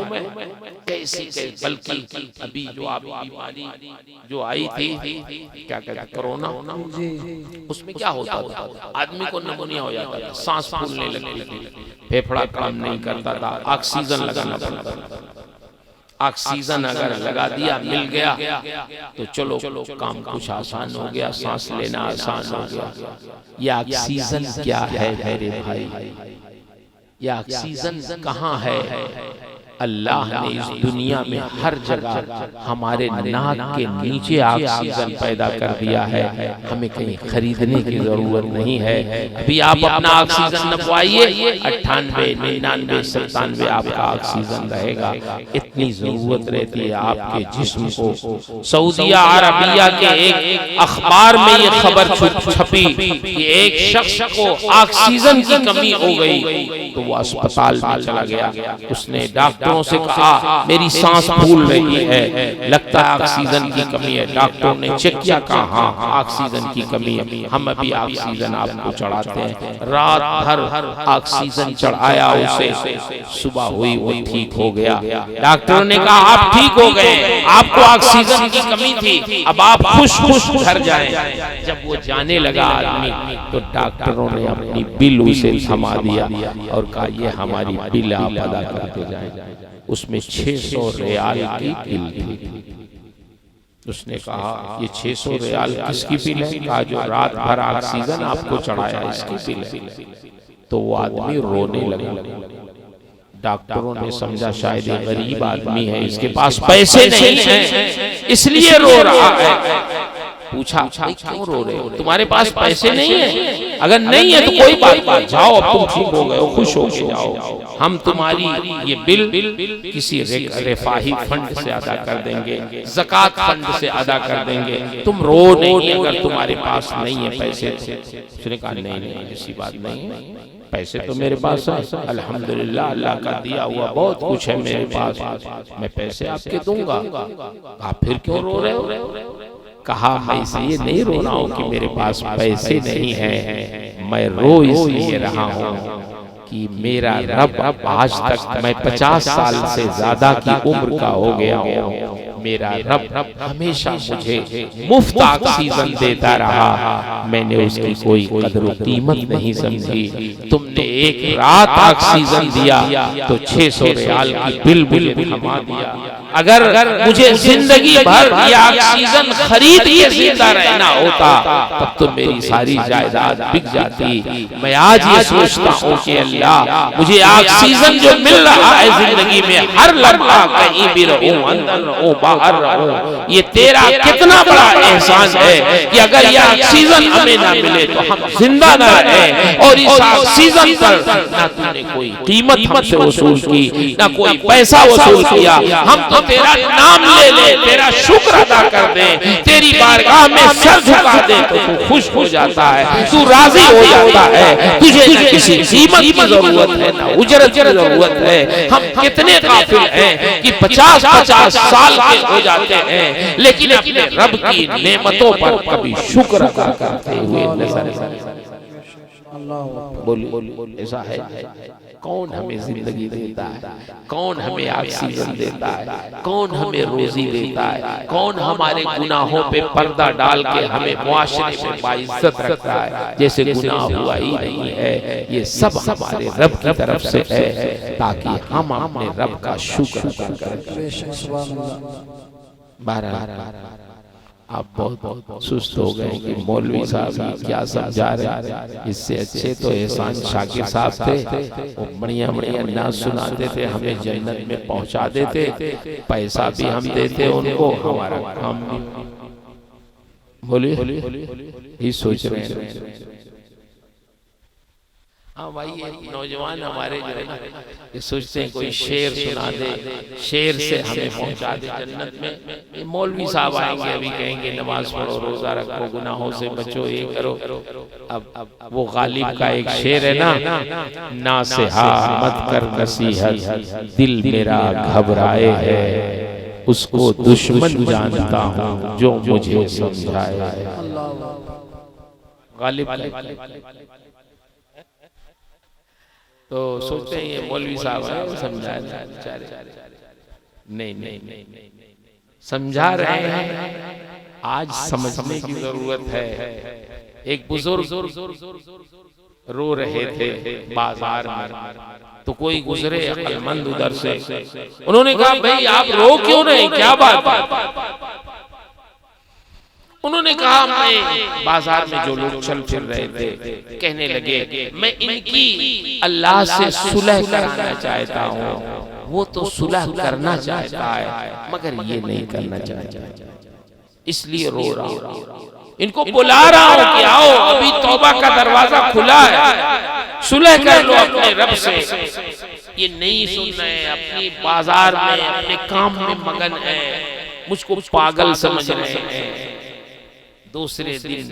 कैसी कैसी, बल्कि अभी जो आप बीमारी जो आई थी, क्या कहते कोरोना, उसमें क्या होता था, आदमी को निमोनिया हो जाता था, सांस फूलने लगती थी, फेफड़ा काम नहीं करता था, ऑक्सीजन लगाना पड़ता था। ऑक्सीजन अगर लगा दिया, मिल गया, तो चलो काम कुछ आसान हो गया, सांस लेना आसान हो गया। ये ऑक्सीजन क्या है मेरे भाई? ये ऑक्सीजन कहाँ है? अल्लाह ने इस दुनिया में हर जगह हमारे नाक के नीचे ऑक्सीजन पैदा कर दिया है, हमें कहीं खरीदने की जरूरत नहीं है। अभी आप अपना ऑक्सीजन नपवाइए, 98, 99, 97 आपका ऑक्सीजन रहेगा। इतनी जरूरत रहती है आपके जिस्म को। सऊदिया अरबिया के एक अखबार में ये खबर छपी कि एक शख्स को ऑक्सीजन की कमी हो गई, तो वो अस्पताल में चला गया। उसने डॉक्टरों से कहा मेरी सांस फूल रही है, लगता है ऑक्सीजन की कमी है। डॉक्टर ने चेक किया, कहा हाँ ऑक्सीजन की कमी है, हम अभी ऑक्सीजन आपको चढ़ाते हैं। रात भर ऑक्सीजन चढ़ाया उसे, सुबह हुई वो ठीक हो गया। डॉक्टरों ने कहा आप ठीक हो गए, आपको ऑक्सीजन की कमी थी, अब आप खुश खुश घर जाएं। जब वो जाने लगा आदमी, तो डॉक्टरों ने अपनी बिल उसे थमा दिया और कहा ये हमारी बिल आप अदा करते जाएं। उसमें 600 रियाल की बिल थी। उसने कहा ये 600 रियाल किसकी बिल है? कहा जो रात भर ऑक्सीजन आपको चढ़ाया इसकी बिल है। तो वो आदमी रोने लगा। डॉक्टरों ने समझा शायद ये गरीब आदमी है, इसके पास पैसे नहीं हैं, इसलिए रो रहा है। पूछा क्यों रो रहे हो, तुम्हारे पास पैसे नहीं है? अगर नहीं है तो कोई बात नहीं, जाओ अब तुम ठीक हो गए हो, खुश हो के जाओ, हम तुम्हारी ये बिल किसी रिफाही फंड से अदा कर देंगे, ज़कात फंड से अदा कर देंगे, तुम रो नहीं अगर तुम्हारे पास नहीं है पैसे। उसने कहा नहीं ऐसी बात नहीं है, पैसे तो मेरे पास है, अल्हम्दुलिल्लाह अल्लाह का दिया हुआ बहुत कुछ है मेरे पास, मैं पैसे आपके दूंगा। आप फिर क्यों रो रहे हो? कहा मैं इसलिए नहीं रो रहा हूँ कि मेरे पास पैसे नहीं है, मैं रो इसलिए रहा हूँ कि मेरा रब आज तक, मैं 50 साल से ज्यादा की उम्र का हो गया हूँ, मेरा रब हमेशा मुझे मुफ्त ऑक्सीजन देता रहा, मैंने उसकी कोई कदर कीमत नहीं समझी। तुमने एक रात ऑक्सीजन दिया तो 600 रियाल की बिल मुझे थमा दिया। अगर मुझे जिंदगी भर ये ऑक्सीजन खरीद के जिंदा रहना होता तब तो मेरी सारी जायदाद बिक जाती। मैं आज ये सोचता हूँ कि अल्लाह मुझे ऑक्सीजन जो मिल रहा है जिंदगी में, हर लम्हा कहीं भी रहूं, अंदर रहूं, बाहर रहूं, ये तेरा कितना बड़ा एहसान है कि अगर ये ऑक्सीजन हमें ना मिले तो हम जिंदा ना रहे। और इस ऑक्सीजन पर ना तूने कोई कीमत हमसे वसूल की, ना कोई पैसा वसूल किया। हम तो तेरा नाम ले ले, तेरा शुक्र अदा कर दे, तेरी बारगाह में सर झुका दे तो तू खुश हो जाता है, तू राजी हो जाता है। तुझे न किसी कीमत की जरूरत है, ना उजरत की जरूरत है। हम कितने काफिल हैं कि 50-50 साल के हो जाते हैं लेकिन अपने रब की नेमतों पर कभी शुक्र अदा करते हुए नजर। बोलिए ऐसा है? कौन हमें जिंदगी देता है? कौन हमें ऑक्सीजन देता है? कौन हमें रोजी देता है? कौन हमारे गुनाहों पे पर्दा डाल के हमें मुआशरे में बाइज्जत रखता है जैसे गुनाह हुआ ही नहीं है? ये सब हमारे रब की तरफ से है ताकि हम अपने रब का शुक्र अदा करें। आप बहुत सुस्त हो गए कि मौलवी साहब क्या समझा रहे हैं। इससे अच्छे तो एहसान शाकिर साहब थे, वो बढ़िया बढ़िया नाच सुनाते थे, हमें जन्नत में पहुंचा देते, पैसा भी हम देते उनको, हमारा काम भी। बोलिए ये सोच रहे हैं। हाँ भाई, ये नौजवान हमारे जो है ना ये सोचते हैं कोई शेर सुना दे, शेर से हमें पहुंचा दे जन्नत में। मौलवी साहब आएंगे अभी कहेंगे नमाज पढ़ो, रोजा रखो, गुनाहों से बचो, ये करो। अब वो गालिब का एक शेर है ना से मत कर नसीहत, दिल मेरा घबराए है, उसको दुश्मन जानता हूँ जो मुझे समझाए। गालिब तो सोचते हैं ये मौलवी साहब है समझा बेचारे। नहीं, समझा रहे हैं, आज समझने की जरूरत है। एक बुजुर्ग रो रहे थे बाजार में, तो कोई गुजरे अक्लमंद उधर से, उन्होंने कहा भाई आप रो क्यों रहे, क्या बात है? उन्होंने कहा मैं बाजार में जो लोग चल फिर रहे थे कहने लगे मैं इनकी अल्लाह से सुलह कराना चाहता हूँ, वो तो सुलह करना चाहता है मगर ये नहीं करना चाहता, इसलिए रो रहा हूँ। इनको बुला रहा हूँ कि आओ अभी तौबा का दरवाजा खुला है, सुलह कर लो अपने रब से। ये नहीं सुन रहे, अपनी बाजार में अपने काम में मगन है, मुझको पागल समझ रहे हैं। दूसरे दिन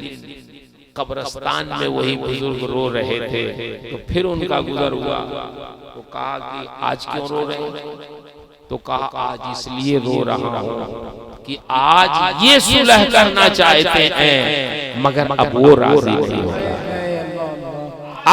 कब्रिस्तान में वही बुजुर्ग रो रहे थे, तो फिर उनका गुजर हुआ। तो कहा कि आज क्यों रो रहे हो? तो कहा आज इसलिए रो रहा हूँ कि आज ये सुलह करना चाहते हैं मगर अब वो राजी नहीं हो रहा।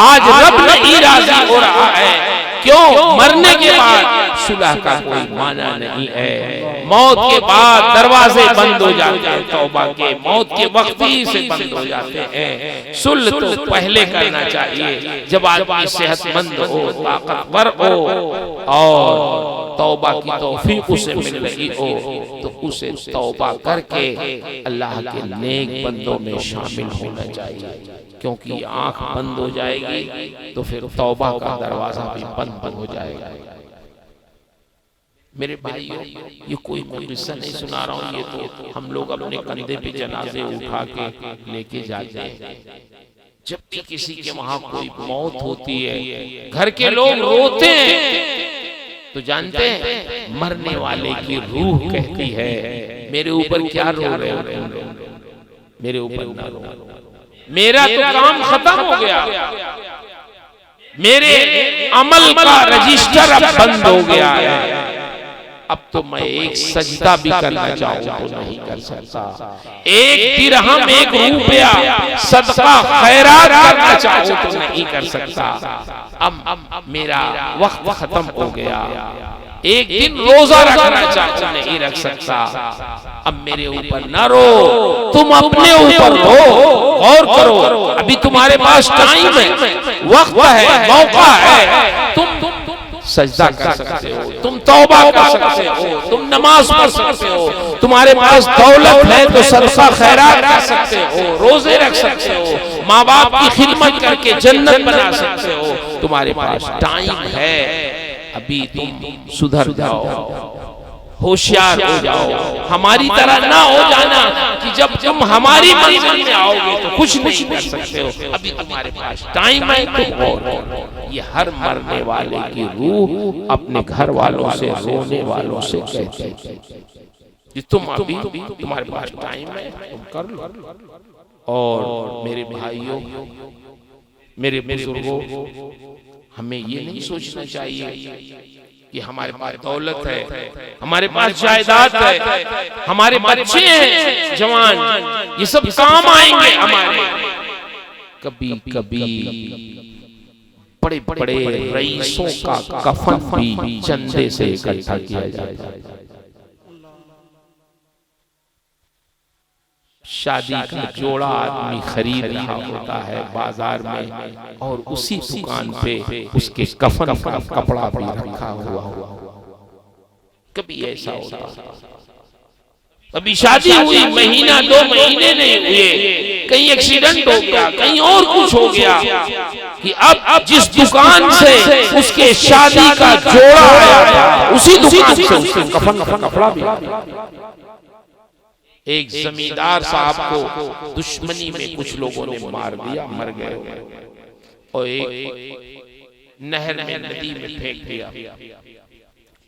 आज रब नहीं राजी हो रहा है। क्यों? मरने के बाद सुलह का कोई माना नहीं है। मौत के बाद दरवाजे बंद हो जाते हैं तौबा के, मौत के वक्त ही से बंद हो जाते हैं। सुलह तो पहले करना चाहिए जब आदमी सेहतमंद हो, ताकतवर हो और तौबा की तौफीक उसे मिल रही हो, तो उसे तौबा करके अल्लाह के नेक बंदों में शामिल होना चाहिए। क्योंकि आंख बंद हो जाएगी तो फिर तौबा का दरवाजा भी बंद हो जाएगा। मेरे भाइयों, ये कोई मैं किस्सा नहीं सुना रहा हूँ, ये तो हम लोग अपने कंधे पे जनाजे उठा के लेके जाते हैं। जब भी किसी के वहां कोई मौत होती है, घर के लोग रोते हैं, तो जानते हैं मरने वाले की रूह कहती है मेरे ऊपर क्या रो रहे हो, मेरे ऊपर ना रो, मेरा तो काम खत्म हो गया, मेरे अमल का रजिस्टर अब बंद हो गया है, अब तो मैं एक सजदा भी करना चाहूं तो नहीं कर सकता, एक दिरहम एक रुपया सदका खैरात करना चाहूं तो नहीं कर सकता। अब मेरा वक्त खत्म हो गया, एक दिन रोजा रखना चाहता नहीं रख सकता, अब मेरे ऊपर न रो, तुम अपने ऊपर रो, गौर करो, अभी तुम्हारे पास टाइम है, वक्त है, मौका है, तुम सजदा कर सकते हो, तुम तौबा कर सकते हो, तुम नमाज पढ़ सकते हो, तुम्हारे पास दौलत है तो सदका खैरात कर सकते हो, रोजे रख सकते हो, माँ बाप की खिदमत करके जन्नत बना सकते हो, तुम्हारे पास टाइम है, अभी तुम सुधर जाओ, होशियार हो जाओ, हमारी तरह ना हो जाना कि जब तुम हमारी मंजिल में आओगे तो कुछ नहीं कर सकते हो, अभी तुम्हारे पास टाइम है, तुम और ये हर मरने वाले की रूह अपने घर वालों से, रोने वालों से कहती है कि तुम अभी तुम्हारे पास टाइम है, तुम कर लो। और मेरे भाइयों, मेरे बुजुर्गों, हमें ये नहीं सोचना चाहिए कि हमारे पास दौलत है, हमारे पास जायदाद है, हमारे बच्चे हैं जवान, ये सब काम आएंगे हमारे। कभी कभी बड़े बड़े रईसों का कफन भी चंदे से इकट्ठा किया जाता है। शादी का जोड़ा आदमी खरीद रहा होता है बाजार में, और उसी दुकान पे उसके कफन का कपड़ा भी रखा हुआ। कभी ऐसा होता, अभी शादी हुई महीना 2 महीने नहीं हुए, कहीं एक्सीडेंट हो गया, कहीं और कुछ हो गया कि अब जिस दुकान से उसके शादी का जोड़ा आया उसी दुकान से उसके कफन का कपड़ा भी। एक जमींदार साहब को दुश्मनी में कुछ लोगों ने मार दिया, मर गए, और एक नहर में, नदी में फेंक दिया।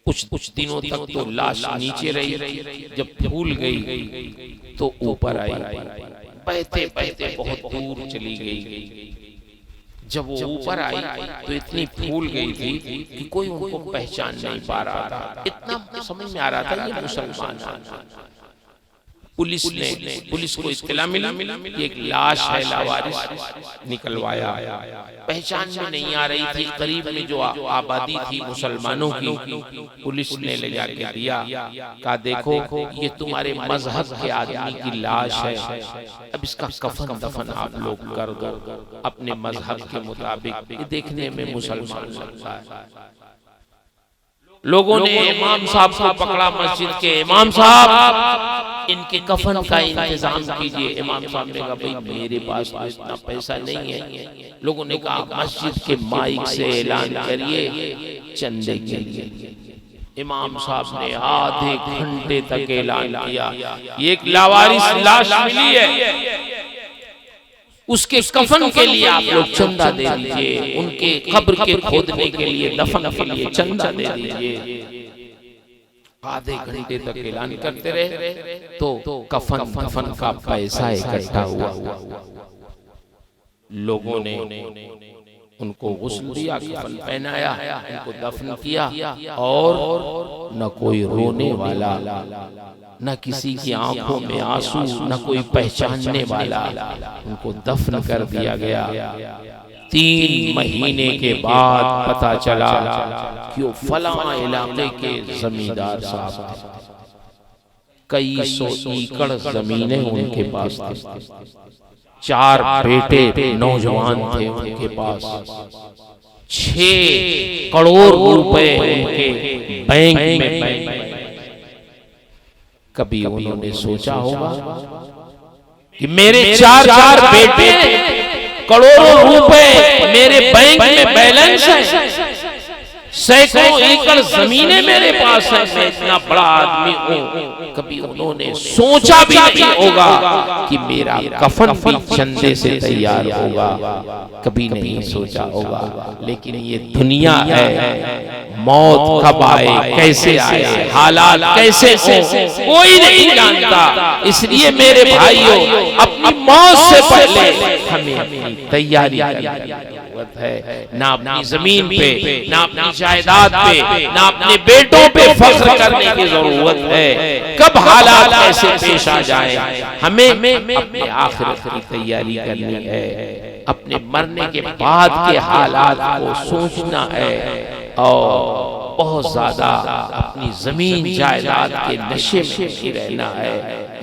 कुछ दिनों तक तो लाश नीचे रही, जब फूल गई तो ऊपर आई, बहते बहते बहुत दूर चली गई। जब वो ऊपर आई तो इतनी फूल गई थी कि कोई उनको पहचान नहीं पा रहा था, इतना समझ में आ रहा था ये मुसलमान। पुलिस को इत्तला मिला कि एक लाश है लावारिस, निकलवाया, पहचान में नहीं आ रही थी, करीब में जो आबादी थी मुसलमानों की, पुलिस ने ले जाके दिया, कहा देखो ये तुम्हारे मजहब के आदमी की लाश है, अब इसका कफन दफन आप लोग कर दो अपने मजहब के मुताबिक, ये देखने में मुसलमान लगता है। लोगों ने इमाम साहब को पकड़ा, मस्जिद के इमाम साहब इनके कफन का इंतजाम कीजिए। इमाम साहब ने कहा भाई मेरे पास इतना पैसा नहीं है। लोगों ने कहा मस्जिद के माइक से ऐलान करिए चंदे के लिए। इमाम साहब ने आधे घंटे तक ऐलान किया, एक लावारिस लाश मिली है, उसके कफन के लिए आप लोग चंदा दे दीजिए, उनके कब्र के खोदने के लिए, दफन के लिए चंदा दे दीजिए। आधे घंटे तक ऐलान करते रहे तो कफन का पैसा इकट्ठा हुआ। लोगों ने उनको गुस्ल दिया, कफन पहनाया, उनको दफन किया, और न कोई रोने वाला, न किसी की आंखों में आंसू, न कोई पहचानने वाला, उनको दफन कर दिया गया। 3 महीने के बाद पता चला कि वो फलां इलाके के जमींदार साहब थे, कई 100 एकड़ जमीनें उनके पास थी, 4 बेटे नौजवान थे उनके पास, 6 करोड़ रुपए उनके बैंक में। कभी उन्होंने सोचा होगा कि मेरे 4 बेटे, करोड़ों रुपए मेरे बैंक में बैलेंस है, सैकड़ों एकड़ जमीनें मेरे पास है, मैं इतना बड़ा आदमी हूँ। कभी उन्होंने सोचा भी नहीं होगा कि मेरा कफन भी चंदे से तैयार होगा, कभी नहीं सोचा होगा। लेकिन ये दुनिया है, मौत कब आए, कैसे आए, हालात कैसे हो, कोई नहीं जानता। इसलिए मेरे भाइयों, अपनी मौत से पहले हमें अपनी तैयारी करने की जरूरत है। ना अपनी जमीन पे, ना अपनी जायदाद पे, ना अपने बेटों पे फख्र करने की जरूरत है। कब हालात ऐसे पेश आ जाए, हमें अपने आखिरत की तैयारी करनी है, अपने मरने के बाद के हालात को सोचना है, और बहुत ज्यादा अपनी जमीन जायदाद के नशे में नहीं रहना है।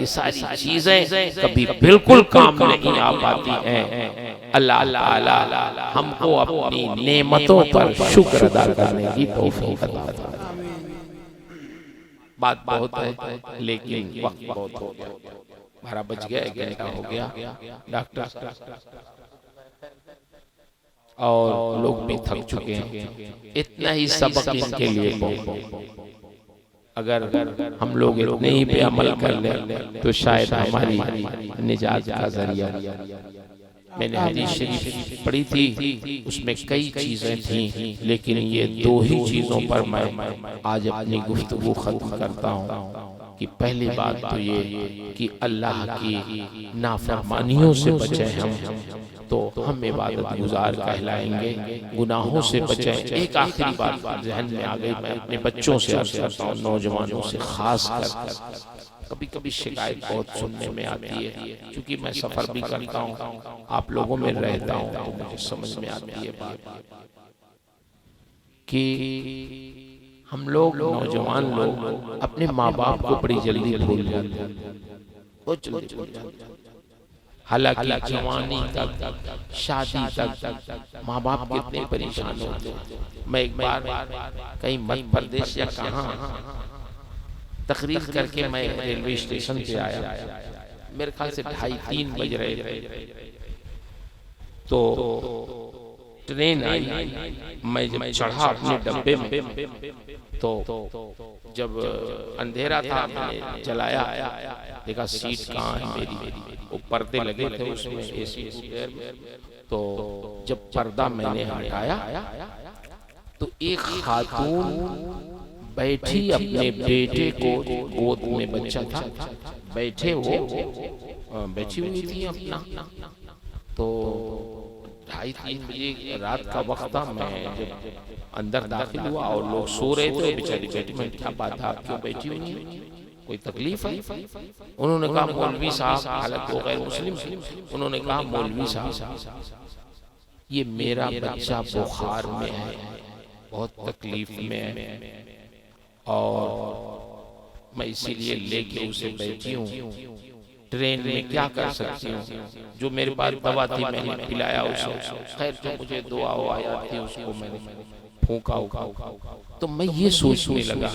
ये सारी चीजें कभी बिल्कुल काम नहीं आ पाती हैं। अल्लाह ताला हमको अपनी नेमतों पर शुक्र अदा करने की तौफीक अता फरमाए। बात बहुत है लेकिन वक्त बहुत हो गया, 12 बज गया, 1 घंटा हो गया डॉक्टर, और लोग भी थक चुके हैं। इतना ही सबक इनके लिए बहुत। अगर हम लोग इतने ही पे अमल कर लें तो शायद हमारी निजात का जरिया। मैंने हदीस शरीफ पढ़ी थी, उसमें कई चीजें थी, लेकिन ये 2 ही चीजों पर मैं आज अपनी गुफ्तगू खत्म करता हूँ। कि पहली बात तो ये कि अल्लाह की नाफरमानियों से बचे हम तो हम इबादत गुजार कहलाएंगे, गुनाहों से बचें। एक आखिरी बात ज़हन में आ गई, मैं अपने बच्चों से अर्ज़ करता हूँ, नौजवानों से खास कर। कभी कभी शिकायत बहुत सुनने में आती है, क्योंकि मैं सफ़र भी करता हूँ, आप लोगों में रहता हूँ, तो मुझे समझ में आती है बात कि हम लोग नौजवान लोग अपने माँ बाप को बड़ी जल्दी भूल जाते हैं। हालांकि जवानी तक, शादी तक माँ बाप कितने परेशान होते हैं। मैं एक बार कहीं मध्य प्रदेश या कहाँ तकरीर करके मैं रेलवे स्टेशन पे आया, मेरे ख्याल से 2:30-3 बज रहे थे, तो ट्रेन आई। मैं जब चढ़ा अपने डब्बे में तो जब अंधेरा था, मैंने जलाया, देखा सीट कहाँ है मेरी, वो पर्दे लगे थे उसमें, एसी में। तो जब पर्दा मैंने हटाया तो एक खातून बैठी, अपने बेटे को गोद में, बच्चा था, बैठे वो बैठी हुई थी अपना। तो 2:30-3 बजे रात का वक्त था। मैं जब अंदर दाखिल हुआ और लोग सो रहे थे, बेचारी बेटी में क्या बात है, आप क्यों बैठी हुई हैं, कोई तकलीफ है? उन्होंने कहा मौलवी साहब, हालांकि वो गैर मुस्लिम, उन्होंने कहा मौलवी साहब ये मेरा बच्चा बुखार में है, बहुत तकलीफ में है, और मैं इसीलिए लेके उसे बैठी हूँ, ट्रेन में क्या कर सकती हूँ? जो मेरे पास दवा थी मैंने पिलाया उसे, खैर जो मुझे दुआ आया थी उसको मैंने फूंका। तो मैं ये सोचने लगा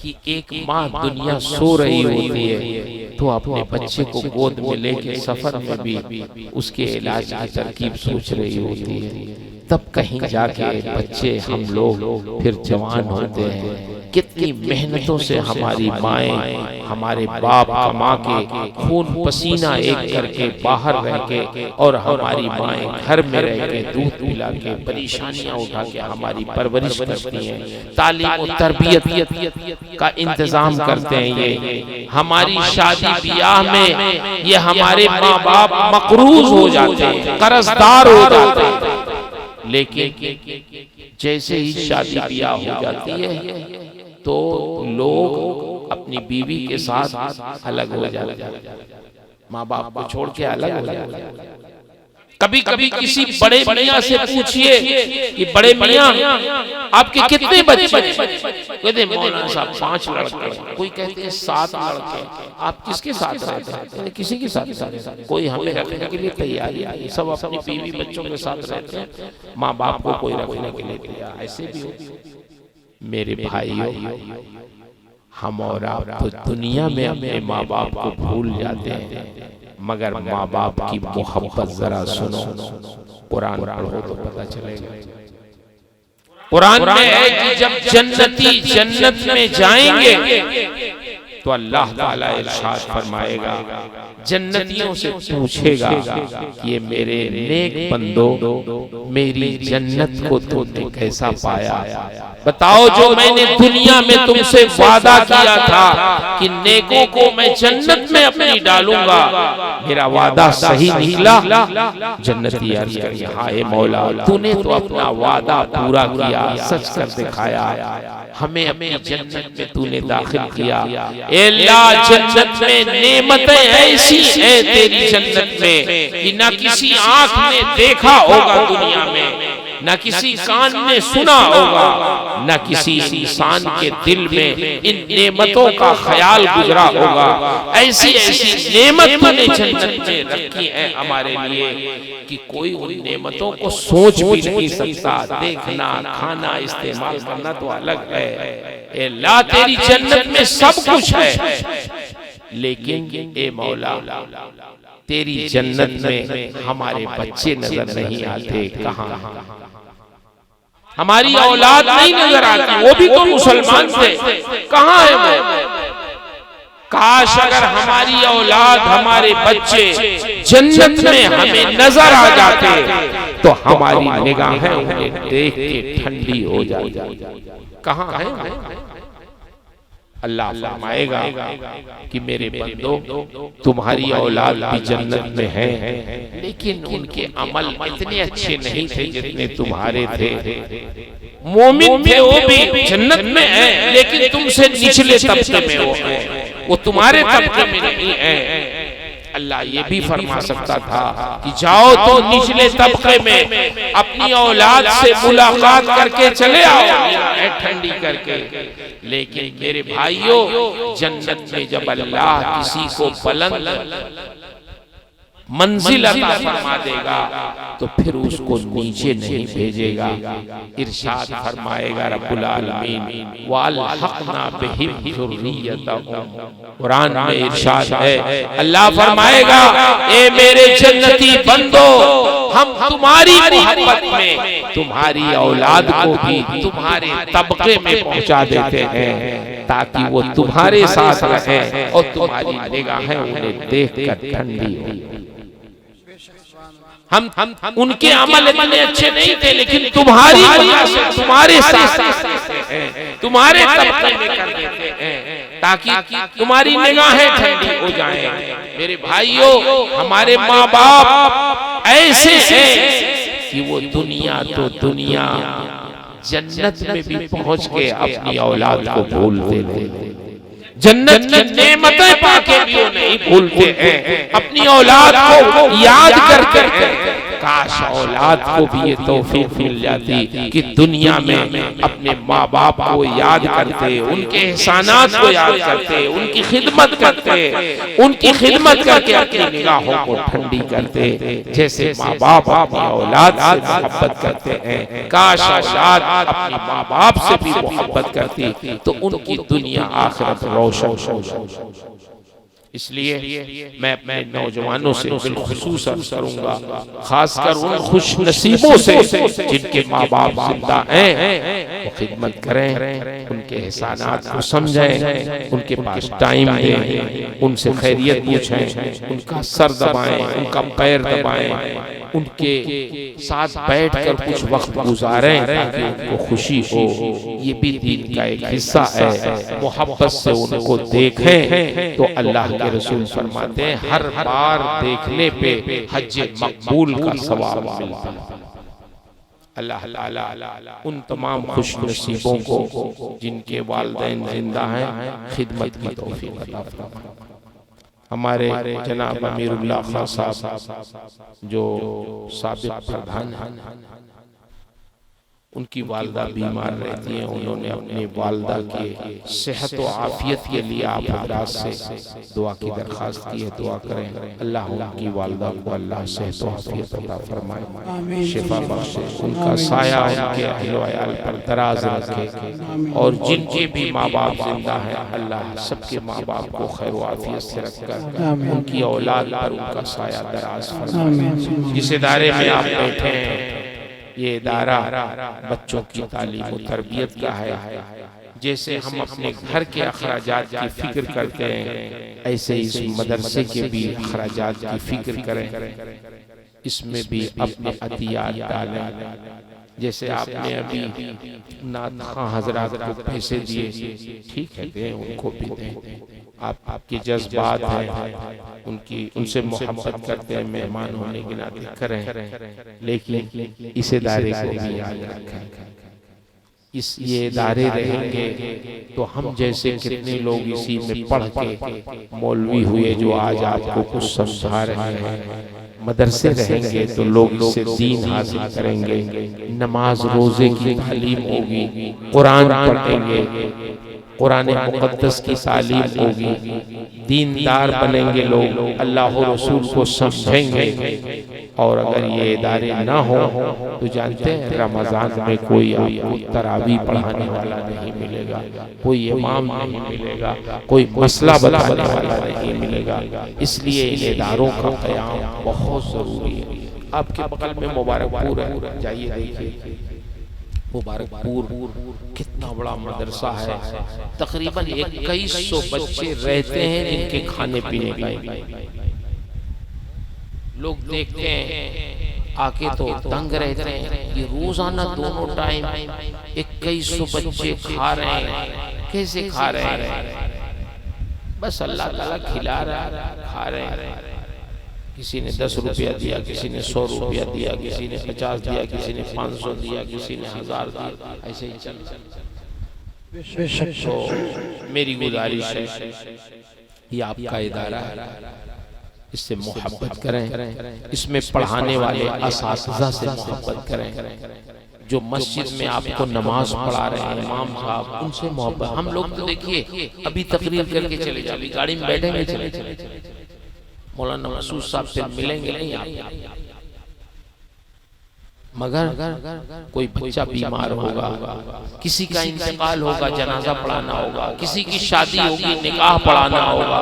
कि एक माँ दुनिया सो रही होती है तो अपने बच्चे को गोद में लेके सफर में भी उसके इलाज की तरकीब सोच रही होती है। तब कहीं जाके बच्चे, हम लोग फिर जवान होते हैं। कितनी मेहनतों से हमारी माएं, हमारे बाप कमा के खून पसीना एक करके बाहर रह के, और हमारी माएं घर में रह के दूध पिला के परेशानियां उठा के हमारी परवरिश करती हैं, तालीम और तरबियत का इंतजाम करते हैं। ये हमारी शादी ब्याह में ये हमारे माँ बाप मकरूज हो जाते हैं, कर्जदार हो जाते हैं। लेकिन जैसे ही शादी ब्याह हो जाती है तो लोग अपनी बीवी के साथ अलग हो जाते हैं, माँ बाप को छोड़ के अलग हो जाते हैं। कभी कभी किसी बड़े मियाँ से पूछिए कि बड़े मियाँ आपके कितने बच्चे? कहते हैं मौलाना साहब 5 लड़के, कोई कहते हैं 7 लड़के। आप किसके साथ रहते हैं? किसी के साथ। कोई हमें रखने के लिए तैयार है, सब अपनी बीवी बच्चों के साथ रहते हैं, माँ बाप को कोई रखने के लिए तैयार। ऐसे भी होती। मेरे भाइयों, हम और आप तो दुनिया में अपने माँ बाप को भूल जाते हैं, मगर माँ बाप की मोहब्बत जरा सुनो, कुरान पढ़ो तो पता चलेगा। कुरान में है कि जब जन्नती जन्नत में जाएंगे तो अल्लाह ताला इरशाद फरमाएगा, जन्नतियों से पूछेगा कि ये मेरे नेक बंदो मेरी जन्नत को तुमने कैसा पाया? बताओ, जो मैंने दुनिया में तुमसे वादा किया था कि नेकों को मैं जन्नत में अपनी डालूंगा, मेरा वादा सही निकला? जन्नती अर्ज कर, हाय मौला, तूने तो अपना वादा पूरा किया, सच कर दिखाया, हमें अपनी जन्नत में तूने दाखिल किया। ए अल्लाह, जन्नत में नेमतें ऐसी है तेरी जन्नत में कि ना किसी आंख ने देखा होगा दुनिया में, न किसी कान ने सुना होगा, न किसी इंसान के दिल में इन नेमतों का ख्याल गुजरा होगा। ऐसी ऐसी नेमत तूने जन्नत में रखी है हमारे लिए कि कोई उन नेमतों को सोच भी नहीं सकता। देखना, खाना, इस्तेमाल करना तो अलग है। ए अल्लाह, तेरी जन्नत में सब कुछ है, लेकिन ए मौला, तेरी जन्नत में हमारे बच्चे नजर नहीं आते। कहाँ हमारी औलाद नहीं नजर आती, वो भी तो मुसलमान थे, कहाँ है वो? काश अगर हमारी औलाद, हमारे बच्चे जन्नत में हमें नजर आ जाते तो हमारी निगाहें उन्हें देख के ठंडी हो जाती। कहाँ है? अल्लाह फरमाएगा कि मेरे बंदो, तुम्हारी औलाद भी जन्नत में है, लेकिन उनके अमल इतने अच्छे नहीं थे जितने तुम्हारे थे। मोमिन थे वो भी जन्नत में है, लेकिन तुमसे निचले तबके में वो है, वो तुम्हारे तबके में नहीं है। अल्लाह ये भी फरमा सकता था कि जाओ तो निचले तबके में अपनी औलाद से मुलाकात करके चले आओ, ठंडी करके। लेकिन मेरे भाइयों, जन्नत में जब अल्लाह किसी को बुलंद मंजिल अता फरमा देगा तो फिर उसको नीचे नहीं भेजेगा। इरशाद फरमाएगा रब्बुल आलमीन, वअल्हक़ना बिहिम ज़ुर्रियतहुम। कुरान में इरशाद है, अल्लाह फरमाएगा, ए मेरे जन्नती बंदो, हम तुम्हारी मोहब्बत में तुम्हारी औलाद को भी तुम्हारे तबके में पहुंचा देते हैं, ताकि वो तुम्हारे साथ रहे और तुम्हारी निगाहें उन्हें देखकर ठंडी हो। हम उनके अमल इतने अच्छे नहीं थे, लेकिन तुम्हारी वजह से तुम्हारे साथ तुम्हारे तबके में कर देते हैं, ताकि तुम्हारी निगाहें ठंडी हो जाएं। मेरे भाइयों, हमारे माँ बाप ऐसे हैं कि वो दुनिया तो दुनिया, जन्नत में भी पहुंच के अपनी औलाद को भूलते नहीं। जन्नत की नेमतें पाके भी वो नहीं भूलते हैं, अपनी औलाद को याद करके। काश औलाद को भी ये तौफीक मिल जाती कि दुनिया में अपने माँ बाप को याद करते, उनके एहसानात को याद करते, उनकी खिदमत करते, उनकी खिदमत करके अपनी निगाहों को ठंडी करते, जैसे माँ बाप अपनी औलाद से मोहब्बत करते हैं। काश औलाद अपनी माँ बाप से भी मोहब्बत करती तो उनकी दुनिया आखिरत रोशन हो जाती। इसलिए मैं अपने नौजवानों से बिलखुसूस अर्ज करूंगा, खासकर उन खुश नसीबों से जिनके माँ बाप जिंदा हैं, वो खिदमत करें, उनके एहसानात को समझें, उनके पास टाइम दें, उनसे खैरियत पूछें, उनका सर दबाएं, उनका पैर दबाएं, उनके साथ बैठकर कुछ वक्त गुजारें ताकि उनको खुशी हो। ये भी दीन का एक हिस्सा है। मोहब्बत से उनको देखें तो अल्लाह के रसूल फरमाते हैं, हर बार देखने पे हज मकबूल का सवाब मिलता है। अल्लाह ताला उन तमाम खुश नसीबों को जिनके वालिदैन जिंदा हैं खिदमत की तौफीक अता फरमाए। हमारे जनाब अमीरुल्लाह खान साहब जो साबिक प्रधान हैं, उनकी वालदा बीमार रहती हैं। उन्होंने अपनी वालदा की सेहत व आफियत के लिए आप हज़रात से दुआ की दरख्वास्त की है। दुआ करें अल्लाह उनकी वालदा को अल्लाह सेहत व आफियत अता फरमाए, शिफा बख्शे, उनका साया उनके अहल व अयाल पर दराज रखे, और जिनके भी माँ बाप जिंदा हैं अल्लाह सबके माँ बाप को खैर व आफियत से रखकर उनकी औलाद पर उनका साया दराज फरमाए। जिस इदारे में आप बैठे हैं, ये इदारा बच्चों की तालीम और तरबियत का है। जैसे हम अपने घर के अखराजात की फिक्र करते हैं, ऐसे इस मदरसे के भी अखराजात की फिक्र करें, इसमें भी अपने अतियात डालें। जैसे आपने अभी नात खां हजरात को पैसे दिए, ठीक है, दें, उनको भी दें। आपके जज्बात हैं, उनसे मोहब्बत करते हैं, मेहमान होने के नाते करें, लेकिन इस इदारे को भी याद रखें। ये इदारे रहेंगे तो हम जैसे कितने लोग इसी में पढ़ के मौलवी हुए जो आज आपको कुछ समझा रहे हैं, मदरसे रहेंगे तो लोग इससे दीन हासिल करेंगे, नमाज रोजे की तालीम होगी, कुरान पढ़ेंगे, कुरान मुक़द्दस की तालीम होगी, दीनदार बनेंगे लोग, अल्लाह और रसूल को समझेंगे। और अगर ये इदारे ना हो तो जानते हैं रमज़ान में कोई आपको तरावी पढ़ाने वाला नहीं मिलेगा, कोई इमाम नहीं मिलेगा, कोई मसला बताने वाला नहीं मिलेगा। इसलिए इन इदारों का क़याम बहुत ज़रूरी है। आपके बगल में मुबारकपुर है, जाइए देखिए मुबारकपुर कितना बड़ा मदरसा है। तकरीबन 2100 बच्चे रहते हैं जिनके खाने पीने का लोग देखते हैं आके तो दंग रहते हैं। ये रोजाना दोनों टाइम 2100 बच्चे खा रहे हैं, कैसे खा रहे हैं? बस अल्लाह ताला खिला रहा है, खा रहे हैं। किसी ने 10 रुपया दिया, किसी ने 100 रुपया दिया, किसी ने 50 दिया, किसी ने 500 दिया, किसी ने 1000 दिया, ऐसे ही चल। तो मेरी गुजारिश है, ये आपका इदारा है, इससे मोहब्बत करें, इसमें पढ़ाने वाले असातिज़ा से मोहब्बत करें। जो मस्जिद में आपको नमाज पढ़ा रहे हैं इमाम साहब, उनसे मोहब्बत। हम लोग तो देखिए अभी तकरीर करके चले जाएंगे, गाड़ी में बैठेंगे चले मौलाना मसूद साहब से मिलेंगे नहीं आप, मगर कोई बच्चा बीमार होगा, किसी का इंतकाल होगा, जनाजा पढ़ाना होगा, किसी की शादी होगी, निकाह पढ़ाना होगा,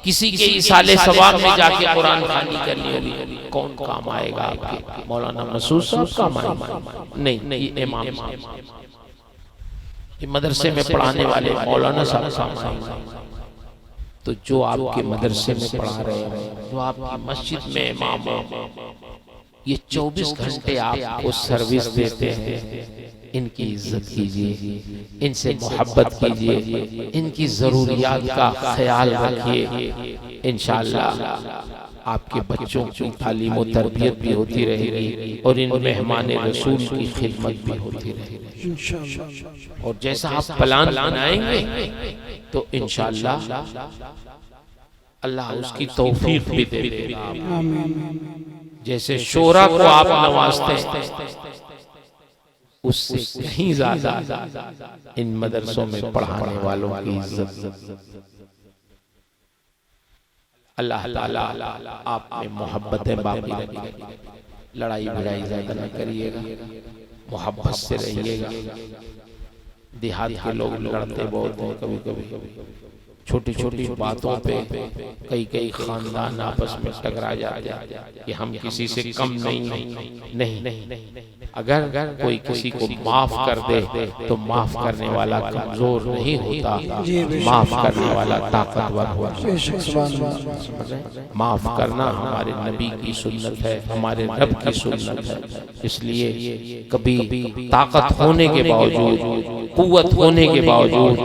किसी के इसाले सवाब में जाके कुरान खानी करनी होगी, कौन काम आएगा आपके? मौलाना मसूद साहब काम आएगा? नहीं, इमाम मदरसे में पढ़ाने वाले मौलाना साहब काम आएगा। तो जो आपके मदरसे में पढ़ा रहे हैं, जो आपकी मस्जिद में इमाम है, ये 24 घंटे आपको सर्विस देते हैं, इनकी इज्जत कीजिए, इनसे मोहब्बत कीजिए, इनकी ज़रूरियात का ख्याल रखिए। इंशाअल्लाह आपके बच्चों की तालीम और तरबियत भी होती रहेगी और इन मेहमान रसूल की खिदमत भी होती रहेगी इंशाअल्लाह। और जैसा आप प्लान बनाएंगे तो इंशाअल्लाह अल्लाह उसकी तौफीक भी दे देगा। जैसे शोरा को आप नवाजते हैं, उससे कहीं ज्यादा इन मदरसों में पढ़ाने वालों की इज्जत। अल्लाह ताला आप में मोहब्बतें बाकी रखें, लड़ाई भिड़ाई ज्यादा न करिएगा, मोहब्बत से रहिएगा। देहात के लोग लड़ते बहुत हैं, कभी कभी छोटी छोटी बातों पे कई खानदान आपस में टकरा जाते हैं कि हम किसी से कम नहीं। अगर कोई किसी को माफ कर दे तो माफ करने वाला कमजोर नहीं होता, माफ करने वाला ताकतवर होता है। माफ करना हमारे नबी की सुन्नत है, हमारे रब की सुन्नत है। इसलिए कभी ताकत होने के बावजूद, कुव्वत होने के बावजूद,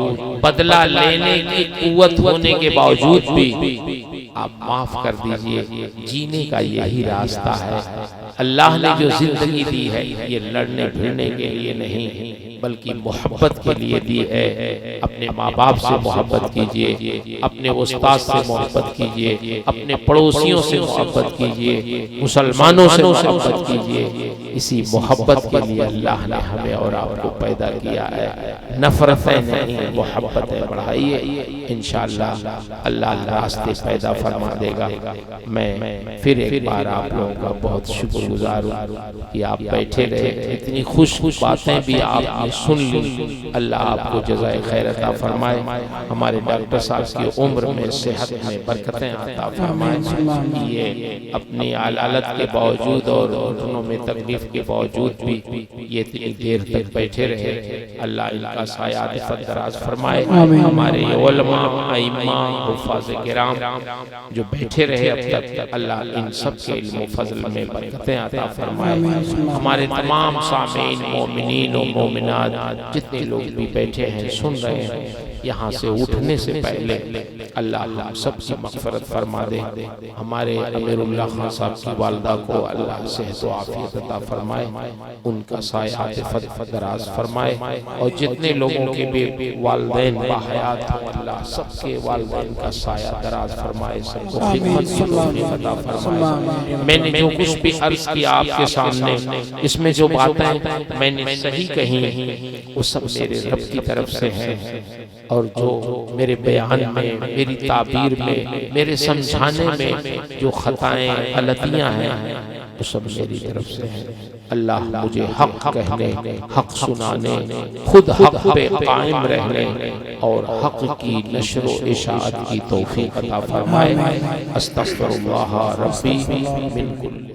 बदला लेने की कुव्वत होने के बावजूद भी आप माफ कर दीजिए। जीने का यही रास्ता है। अल्लाह ने जो जिंदगी दी है ये लड़ने भिड़ने के लिए नहीं बल्कि मोहब्बत के लिए दी है। अपने माँ बाप से मोहब्बत कीजिए, अपने उस्ताद से मोहब्बत कीजिए, अपने पड़ोसियों से मोहब्बत कीजिए, मुसलमानों से मोहब्बत कीजिए। इसी मोहब्बत के लिए अल्लाह ने हमें और आपको पैदा किया है। नफरतें नहीं, मोहब्बतें बढ़ाइए। इंशाअल्लाह अल्लाह रास्ते पैदा फरमा देगा। मैं फिर एक बार आप लोगों का बहुत शुक्रगुजार हूँ कि आप बैठे रहे, इतनी खुश बातें भी आपने सुन ली। अल्लाह आपको जज़ाए खैर अता फरमाए, हमारे डॉक्टर साहब की उम्र में, सेहत में बरकतें अता फरमाए। ये अपनी आलालत के बावजूद और घुटनों में तकलीफ के बावजूद भी ये इतनी देर तक बैठे रहे। अल्लाह इनका साया दराज फरमाए। हमारे उलमा, इमाम, हुफ़ाज़ किराम जो बैठे रहे अब तक, अल्लाह इन सब के इल्म फज़ल में बरकतें अता फरमाए। हमारे तमाम सामीन, मोमिनीन और मोमिनात जितने लोग भी बैठे हैं, सुन रहे हैं, यहाँ से उठने से पहले अल्लाह हम सबकी मग़फ़िरत फरमा दे। हमारे अमीरुल्लाह खान साहब की वालदा को अल्लाह सेहत व आफियत अता फरमाए, उनका साया दराज फरमाए, और जितने लोगों के भी वालिदैन बाहयात हों अल्लाह सबके वालिदैन का साया दराज फरमाए, सबको खिदमत की तौफीक अता फरमाए। मैंने जो कुछ भी अर्ज़ किया आपके सामने, इसमें जो बातें मैंने सही कही वो सब मेरे रब की तरफ से है, और जो मेरे बयान में, मेरी ताबीर में, मेरे समझाने में जो खताएं गलतियां हैं वो सब मेरी तरफ से है। अल्लाह मुझे हक कहने, हक सुनाने, खुद हक पे कायम रहने और हक की नशर व इशाअत की तौफीक अता फरमाए। अस्तग़फिरुल्लाह रब्बी मिन कुल्ल